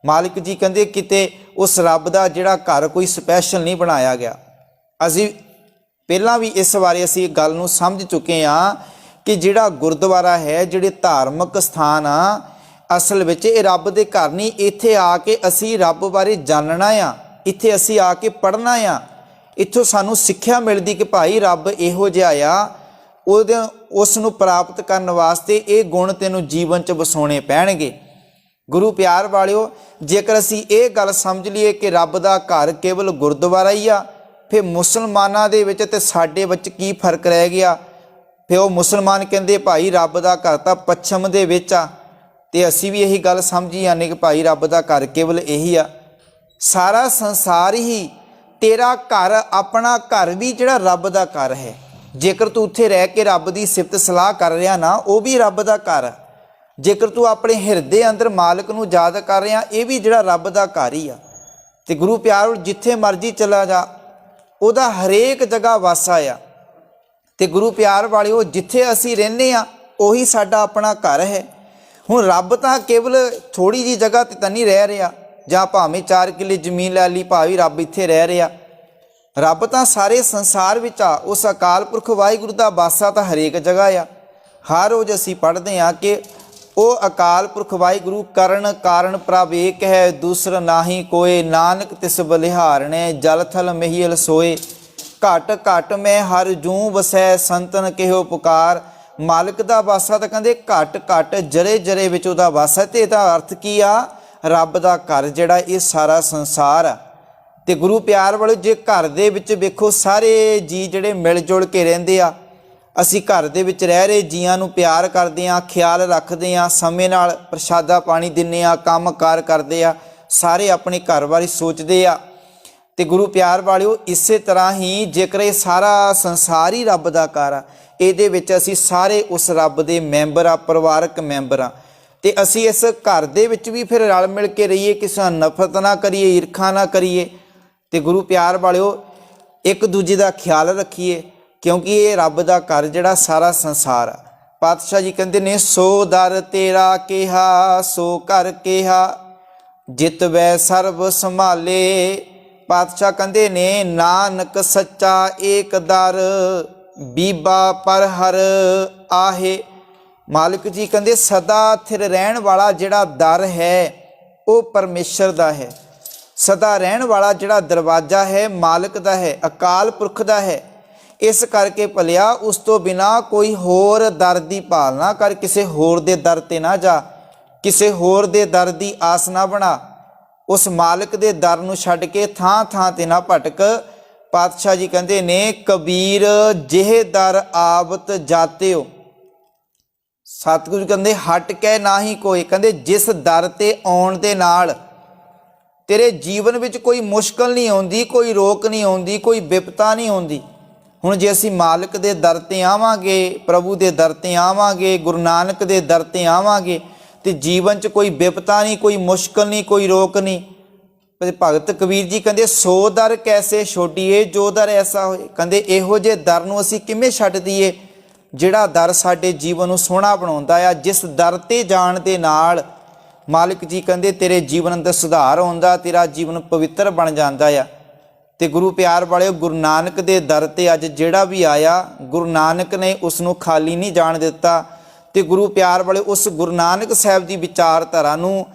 ਮਾਲਿਕ ਜੀ ਕਹਿੰਦੇ ਕਿਤੇ ਉਸ ਰੱਬ ਦਾ ਜਿਹੜਾ ਘਰ ਕੋਈ ਸਪੈਸ਼ਲ ਨਹੀਂ ਬਣਾਇਆ ਗਿਆ। ਅਸੀਂ ਪਹਿਲਾਂ ਵੀ ਇਸ ਬਾਰੇ ਅਸੀਂ ਗੱਲ ਨੂੰ ਸਮਝ ਚੁੱਕੇ ਹਾਂ ਕਿ ਜਿਹੜਾ ਗੁਰਦੁਆਰਾ ਹੈ, ਜਿਹੜੇ ਧਾਰਮਿਕ ਸਥਾਨ ਆ, ਅਸਲ ਵਿੱਚ ਇਹ ਰੱਬ ਦੇ ਘਰ ਨਹੀਂ। ਇੱਥੇ ਆ ਕੇ ਅਸੀਂ ਰੱਬ ਬਾਰੇ ਜਾਣਨਾ ਆ, ਇੱਥੇ ਅਸੀਂ ਆ ਕੇ ਪੜ੍ਹਨਾ ਆ, ਇੱਥੋਂ ਸਾਨੂੰ ਸਿੱਖਿਆ ਮਿਲਦੀ ਕਿ ਭਾਈ ਰੱਬ ਇਹੋ ਜਿਹਾ ਆ, ਉਸ ਨੂੰ ਪ੍ਰਾਪਤ ਕਰਨ ਵਾਸਤੇ ਇਹ ਗੁਣ ਤੈਨੂੰ ਜੀਵਨ 'ਚ ਵਸਾਉਣੇ ਪੈਣਗੇ। ਗੁਰੂ ਪਿਆਰ ਵਾਲਿਓ, ਜੇਕਰ ਅਸੀਂ ਇਹ ਗੱਲ ਸਮਝ ਲਈਏ ਕਿ ਰੱਬ ਦਾ ਘਰ ਕੇਵਲ ਗੁਰਦੁਆਰਾ ਹੀ ਆ, ਫਿਰ ਮੁਸਲਮਾਨਾਂ ਦੇ ਵਿੱਚ ਤੇ ਸਾਡੇ ਵਿੱਚ ਕੀ ਫਰਕ ਰਹਿ ਗਿਆ? ਫਿਰ ਉਹ ਮੁਸਲਮਾਨ ਕਹਿੰਦੇ ਭਾਈ ਰੱਬ ਦਾ ਘਰ ਤਾਂ ਪੱਛਮ ਦੇ ਵਿੱਚ ਆ, ਤੇ ਅਸੀਂ ਵੀ ਇਹੀ ਗੱਲ ਸਮਝੀ ਜਾਂਦੇ ਕਿ ਭਾਈ ਰੱਬ ਦਾ ਘਰ ਕੇਵਲ ਇਹੀ ਆ। ਸਾਰਾ ਸੰਸਾਰ ਹੀ ਤੇਰਾ ਘਰ, ਆਪਣਾ ਘਰ ਵੀ ਜਿਹੜਾ ਰੱਬ ਦਾ ਘਰ ਹੈ। ਜੇਕਰ ਤੂੰ ਉੱਥੇ ਰਹਿ ਕੇ ਰੱਬ ਦੀ ਸਿਫਤ ਸਲਾਹ ਕਰ ਰਿਹਾ ਨਾ, ਉਹ ਵੀ ਰੱਬ ਦਾ ਘਰ ਆ। ਜੇਕਰ ਤੂੰ ਆਪਣੇ ਹਿਰਦੇ ਅੰਦਰ ਮਾਲਕ ਨੂੰ ਯਾਦ ਕਰ ਰਿਹਾ, ਇਹ ਵੀ ਜਿਹੜਾ ਰੱਬ ਦਾ ਘਰ ਹੀ ਆ। ਤੇ ਗੁਰੂ ਪਿਆਰ ਜਿੱਥੇ ਮਰਜ਼ੀ ਚਲਾ ਜਾ, ਉਹਦਾ ਹਰੇਕ ਜਗ੍ਹਾ ਵਾਸਾ ਆ। ਤੇ ਗੁਰੂ ਪਿਆਰ ਵਾਲਿਓ, ਜਿੱਥੇ ਅਸੀਂ ਰਹਿੰਦੇ ਹਾਂ ਉਹੀ ਸਾਡਾ ਆਪਣਾ ਘਰ ਹੈ। ਹੁਣ ਰੱਬ ਤਾਂ ਕੇਵਲ ਥੋੜ੍ਹੀ ਜਿਹੀ ਜਗ੍ਹਾ 'ਤੇ ਤਾਂ ਨਹੀਂ ਰਹਿ ਰਿਹਾ, ਜਾਂ ਭਾਵੇਂ 4 ਕਿੱਲੇ ਜ਼ਮੀਨ ਲੈ ਲਈ, ਭਾਵੇਂ ਰੱਬ ਇੱਥੇ ਰਹਿ ਰਿਹਾ। ਰੱਬ ਤਾਂ ਸਾਰੇ ਸੰਸਾਰ ਵਿੱਚ ਆ। ਉਸ ਅਕਾਲ ਪੁਰਖ ਵਾਹਿਗੁਰੂ ਦਾ ਵਾਸਾ ਤਾਂ ਹਰੇਕ ਜਗ੍ਹਾ ਆ। ਹਰ ਰੋਜ਼ ਅਸੀਂ ਪੜ੍ਹਦੇ ਹਾਂ ਕਿ ਉਹ ਅਕਾਲ ਪੁਰਖ ਵਾਹਿਗੁਰੂ ਕਰਨ ਕਾਰਨ ਪ੍ਰਭ ਏਕ ਹੈ, ਦੂਸਰ ਨਾਹੀ ਕੋਏ, ਨਾਨਕ ਤਿਸ ਬਲਿਹਾਰਣੇ, ਜਲ ਥਲ ਮਹੀਲ ਸੋਏ। ਘਟ ਘਟ ਮੈਂ ਹਰ ਜੂੰ ਵਸੈ, ਸੰਤਨ ਕਿਹੋ ਪੁਕਾਰ। ਮਾਲਕ ਦਾ ਵਾਸਾ ਤਾਂ ਕਹਿੰਦੇ ਘਟ ਘਟ ਜਰੇ ਜਰੇ ਵਿੱਚ ਉਹਦਾ ਵਾਸਾ। ਤੇ ਇਹਦਾ ਅਰਥ ਕੀ ਆ? ਰੱਬ ਦਾ ਘਰ ਜਿਹੜਾ ਇਹ ਸਾਰਾ ਸੰਸਾਰ ਆ। ਤੇ ਗੁਰੂ ਪਿਆਰ ਵਾਲੇ, ਜੇ ਘਰ ਦੇ ਵਿੱਚ ਵੇਖੋ ਸਾਰੇ ਜੀ ਜਿਹੜੇ ਮਿਲ ਜੁਲ ਕੇ ਰਹਿੰਦੇ ਆ, ਅਸੀਂ ਘਰ ਦੇ ਵਿੱਚ ਰਹਿ ਰਹੇ ਜੀਆਂ ਨੂੰ ਪਿਆਰ ਕਰਦੇ ਹਾਂ, ਖਿਆਲ ਰੱਖਦੇ ਹਾਂ, ਸਮੇਂ ਨਾਲ ਪ੍ਰਸ਼ਾਦਾ ਪਾਣੀ ਦਿੰਦੇ ਹਾਂ, ਕੰਮ ਕਾਰ ਕਰਦੇ ਆ, ਸਾਰੇ ਆਪਣੇ ਘਰ ਬਾਰੇ ਸੋਚਦੇ ਆ। ਤੇ ਗੁਰੂ ਪਿਆਰ ਵਾਲਿਓ, ਇਸੇ ਤਰ੍ਹਾਂ ਹੀ ਜੇਕਰ ਇਹ ਸਾਰਾ ਸੰਸਾਰ ਹੀ ਰੱਬ ਦਾ ਘਰ ਆ, ਇਹਦੇ ਵਿੱਚ ਅਸੀਂ ਸਾਰੇ ਉਸ ਰੱਬ ਦੇ ਮੈਂਬਰ ਆ, ਪਰਿਵਾਰਕ ਮੈਂਬਰ ਆ। ਤੇ ਅਸੀਂ ਇਸ ਘਰ ਦੇ ਵਿੱਚ ਵੀ ਫਿਰ ਰਲ ਮਿਲ ਕੇ ਰਹੀਏ, ਕਿਸੇ ਨਾਲ ਨਫ਼ਰਤ ਨਾ ਕਰੀਏ, ਈਰਖਾ ਨਾ ਕਰੀਏ। ਤੇ ਗੁਰੂ ਪਿਆਰ ਵਾਲਿਓ, ਇੱਕ ਦੂਜੇ ਦਾ ਖਿਆਲ ਰੱਖੀਏ, ਕਿਉਂਕਿ ਇਹ ਰੱਬ ਦਾ ਘਰ ਜਿਹੜਾ ਸਾਰਾ ਸੰਸਾਰ ਆ। ਪਾਤਸ਼ਾਹ ਜੀ ਕਹਿੰਦੇ ਨੇ, ਸੋ ਦਰ ਤੇਰਾ ਕਿਹਾ, ਸੋ ਘਰ ਕਿਹਾ, ਜਿਤ ਵੈ ਸਰਬ ਸੰਭਾਲੇ। ਪਾਤਸ਼ਾਹ ਕਹਿੰਦੇ ਨੇ, ਨਾਨਕ ਸੱਚਾ ਏਕ ਦਰ, ਬੀਬਾ ਪਰ ਹਰ ਆਹੇ। ਮਾਲਿਕ ਜੀ ਕਹਿੰਦੇ ਸਦਾ ਥਿਰ ਰਹਿਣ ਵਾਲਾ ਜਿਹੜਾ ਦਰ ਹੈ ਉਹ ਪਰਮੇਸ਼ਰ ਦਾ ਹੈ। ਸਦਾ ਰਹਿਣ ਵਾਲਾ ਜਿਹੜਾ ਦਰਵਾਜ਼ਾ ਹੈ ਮਾਲਕ ਦਾ ਹੈ, ਅਕਾਲ ਪੁਰਖ ਦਾ ਹੈ। ਇਸ ਕਰਕੇ ਭਲਿਆ ਉਸ ਤੋਂ ਬਿਨਾ ਕੋਈ ਹੋਰ ਦਰ ਦੀ ਭਾਲ ਨਾ ਕਰ, ਕਿਸੇ ਹੋਰ ਦੇ ਦਰ ਤੇ ਨਾ ਜਾ, ਕਿਸੇ ਹੋਰ ਦੇ ਦਰ ਦੀ ਆਸ ਨਾ ਬਣਾ। ਉਸ ਮਾਲਕ ਦੇ ਦਰ ਨੂੰ ਛੱਡ ਕੇ ਥਾਂ ਥਾਂ ਤੇ ਨਾ ਭਟਕ। ਪਾਤਸ਼ਾਹ ਜੀ ਕਹਿੰਦੇ ਨੇ, ਕਬੀਰ ਜਿਹੇ ਦਰ ਆਵਤ ਜਾਤਿਓ। ਸਤਿਗੁਰੂ ਕਹਿੰਦੇ ਹਟ ਕੇ ਨਾ ਹੀ ਕੋਈ। ਕਹਿੰਦੇ ਜਿਸ ਦਰ ਤੇ ਆਉਣ ਦੇ ਨਾਲ ਤੇਰੇ ਜੀਵਨ ਵਿੱਚ ਕੋਈ ਮੁਸ਼ਕਲ ਨਹੀਂ ਆਉਂਦੀ, ਕੋਈ ਰੋਕ ਨਹੀਂ ਆਉਂਦੀ, ਕੋਈ ਵਿਪਤਾ ਨਹੀਂ ਆਉਂਦੀ। ਹੁਣ ਜੇ ਅਸੀਂ ਮਾਲਕ ਦੇ ਦਰ ਤੇ ਆਵਾਂਗੇ, ਪ੍ਰਭੂ ਦੇ ਦਰ ਤੇ ਆਵਾਂਗੇ, ਗੁਰੂ ਨਾਨਕ ਦੇ ਦਰ ਤੇ ਆਵਾਂਗੇ, ਤੇ ਜੀਵਨ 'ਚ ਕੋਈ ਵਿਪਤਾ ਨਹੀਂ, ਕੋਈ ਮੁਸ਼ਕਲ ਨਹੀਂ, ਕੋਈ ਰੋਕ ਨਹੀਂ। ਭਗਤ ਕਬੀਰ ਜੀ ਕਹਿੰਦੇ, ਸੋ ਦਰ ਕੈਸੇ ਛੋਡੀਏ, ਜੋ ਦਰ ਐਸਾ ਹੋਏ। ਕਹਿੰਦੇ ਇਹੋ ਜਿਹੇ ਦਰ ਨੂੰ ਅਸੀਂ ਕਿਵੇਂ ਛੱਡ ਦਈਏ ਜਿਹੜਾ ਦਰ ਸਾਡੇ ਜੀਵਨ ਨੂੰ ਸੋਹਣਾ ਬਣਾਉਂਦਾ ਆ। ਜਿਸ ਦਰ ਤੇ ਜਾਣ ਦੇ ਨਾਲ ਮਾਲਿਕ ਜੀ ਕਹਿੰਦੇ ਤੇਰੇ ਜੀਵਨ ਅੰਦਰ ਸੁਧਾਰ ਆਉਂਦਾ, ਤੇਰਾ ਜੀਵਨ ਪਵਿੱਤਰ ਬਣ ਜਾਂਦਾ ਆ। ਤੇ ਗੁਰੂ ਪਿਆਰ ਵਾਲਿਓ, ਗੁਰੂ ਨਾਨਕ ਦੇ ਦਰ ਤੇ ਅੱਜ ਜਿਹੜਾ ਵੀ ਆਇਆ, ਗੁਰੂ ਨਾਨਕ ਨੇ ਉਸ ਨੂੰ ਖਾਲੀ ਨਹੀਂ ਜਾਣ ਦਿੱਤਾ। ਤੇ ਗੁਰੂ ਪਿਆਰ ਵਾਲੇ, ਉਸ ਗੁਰੂ ਨਾਨਕ ਸਾਹਿਬ ਦੀ ਵਿਚਾਰਧਾਰਾ ਨੂੰ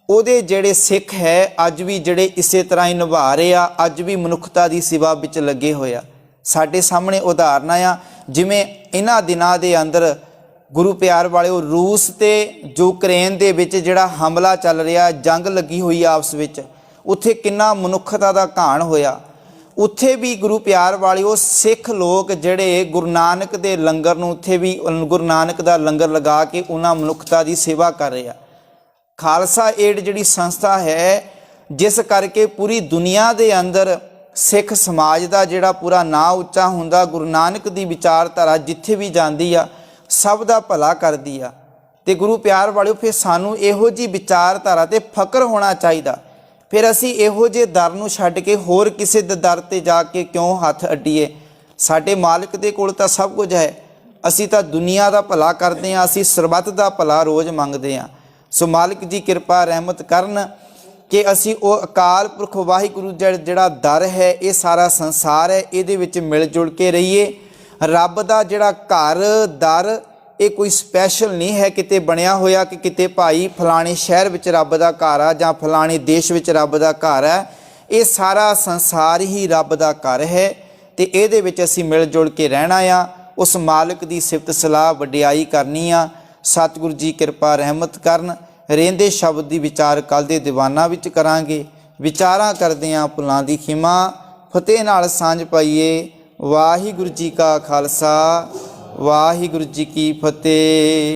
ਉਹਦੇ ਜਿਹੜੇ ਸਿੱਖ ਹੈ ਅੱਜ ਵੀ ਜਿਹੜੇ ਇਸੇ ਤਰ੍ਹਾਂ ਹੀ ਨਿਭਾ ਰਹੇ ਆ, ਅੱਜ ਵੀ ਮਨੁੱਖਤਾ ਦੀ ਸੇਵਾ ਵਿੱਚ ਲੱਗੇ ਹੋਏ ਆ। ਸਾਡੇ ਸਾਹਮਣੇ ਉਦਾਹਰਨਾਂ ਆ, ਜਿਵੇਂ ਇਹਨਾਂ ਦਿਨਾਂ ਦੇ ਅੰਦਰ ਗੁਰੂ ਪਿਆਰ ਵਾਲਿਓ, ਰੂਸ ਤੇ ਯੂਕਰੇਨ ਦੇ ਵਿੱਚ ਜਿਹੜਾ ਹਮਲਾ ਚੱਲ ਰਿਹਾ, ਜੰਗ ਲੱਗੀ ਹੋਈ ਆਪਸ ਵਿੱਚ, ਉੱਥੇ ਕਿੰਨਾ ਮਨੁੱਖਤਾ ਦਾ ਘਾਣ ਹੋਇਆ। ਉੱਥੇ ਵੀ ਗੁਰੂ ਪਿਆਰ ਵਾਲਿਓ ਸਿੱਖ ਲੋਕ ਜਿਹੜੇ ਗੁਰੂ ਨਾਨਕ ਦੇ ਲੰਗਰ ਨੂੰ, ਉੱਥੇ ਵੀ ਗੁਰੂ ਨਾਨਕ ਦਾ ਲੰਗਰ ਲਗਾ ਕੇ ਉਹਨਾਂ ਮਨੁੱਖਤਾ ਦੀ ਸੇਵਾ ਕਰ ਰਹੇ ਆ। ਖਾਲਸਾ ਏਡ ਜਿਹੜੀ ਸੰਸਥਾ ਹੈ, ਜਿਸ ਕਰਕੇ ਪੂਰੀ ਦੁਨੀਆ ਦੇ ਅੰਦਰ ਸਿੱਖ ਸਮਾਜ ਦਾ ਜਿਹੜਾ ਪੂਰਾ ਨਾਂ ਉੱਚਾ ਹੁੰਦਾ, ਗੁਰੂ ਨਾਨਕ ਦੀ ਵਿਚਾਰਧਾਰਾ ਜਿੱਥੇ ਵੀ ਜਾਂਦੀ ਆ ਸਭ ਦਾ ਭਲਾ ਕਰਦੀ ਆ। ਤੇ ਗੁਰੂ ਪਿਆਰ ਵਾਲਿਓ, ਫਿਰ ਸਾਨੂੰ ਇਹੋ ਜਿਹੀ ਵਿਚਾਰਧਾਰਾ ਤੇ ਫਕਰ ਹੋਣਾ ਚਾਹੀਦਾ। ਫਿਰ ਅਸੀਂ ਇਹੋ ਜਿਹੇ ਦਰ ਨੂੰ ਛੱਡ ਕੇ ਹੋਰ ਕਿਸੇ ਦੇ ਦਰ ਤੇ ਜਾ ਕੇ ਕਿਉਂ ਹੱਥ ਅੱਡੀਏ? ਸਾਡੇ ਮਾਲਕ ਦੇ ਕੋਲ ਤਾਂ ਸਭ ਕੁਝ ਹੈ। ਅਸੀਂ ਤਾਂ ਦੁਨੀਆ ਦਾ ਭਲਾ ਕਰਦੇ ਹਾਂ, ਅਸੀਂ ਸਰਬੱਤ ਦਾ ਭਲਾ ਰੋਜ਼ ਮੰਗਦੇ ਹਾਂ। ਸੋ ਮਾਲਕ ਜੀ ਕਿਰਪਾ ਰਹਿਮਤ ਕਰਨ ਕਿ ਅਸੀਂ ਉਹ ਅਕਾਲ ਪੁਰਖ ਵਾਹਿਗੁਰੂ ਜਿਹੜਾ ਦਰ ਹੈ, ਇਹ ਸਾਰਾ ਸੰਸਾਰ ਹੈ, ਇਹਦੇ ਵਿੱਚ ਮਿਲ ਜੁਲ ਕੇ ਰਹੀਏ। ਰੱਬ ਦਾ ਜਿਹੜਾ ਘਰ ਦਰ, ਇਹ ਕੋਈ ਸਪੈਸ਼ਲ ਨਹੀਂ ਹੈ ਕਿਤੇ ਬਣਿਆ ਹੋਇਆ ਕਿ ਕਿਤੇ ਭਾਈ ਫਲਾਣੇ ਸ਼ਹਿਰ ਵਿੱਚ ਰੱਬ ਦਾ ਘਰ ਆ ਜਾਂ ਫਲਾਣੇ ਦੇਸ਼ ਵਿੱਚ ਰੱਬ ਦਾ ਘਰ ਹੈ। ਇਹ ਸਾਰਾ ਸੰਸਾਰ ਹੀ ਰੱਬ ਦਾ ਘਰ ਹੈ ਤੇ ਇਹਦੇ ਵਿੱਚ ਅਸੀਂ ਮਿਲ ਜੁਲ ਕੇ ਰਹਿਣਾ ਆ। ਉਸ ਮਾਲਕ ਦੀ ਸਿਫਤ ਸਲਾਹ ਵਡਿਆਈ ਕਰਨੀ ਆ। ਸਤਿਗੁਰੂ ਜੀ ਕਿਰਪਾ ਰਹਿਮਤ ਕਰਨ। ਰਹਿੰਦੇ ਸ਼ਬਦ ਦੀ ਵਿਚਾਰ ਕੱਲ੍ਹ ਦੇ ਦੀਵਾਨਾਂ ਵਿੱਚ ਕਰਾਂਗੇ। ਵਿਚਾਰਾਂ ਕਰਦੇ ਹਾਂ ਭੁੱਲਾਂ ਦੀ ਖਿਮਾ। ਫਤਿਹ ਨਾਲ ਸਾਂਝ ਪਾਈਏ। ਵਾਹਿਗੁਰੂ ਜੀ ਕਾ ਖਾਲਸਾ, ਵਾਹਿਗੁਰੂ ਜੀ ਕੀ ਫਤਿਹ।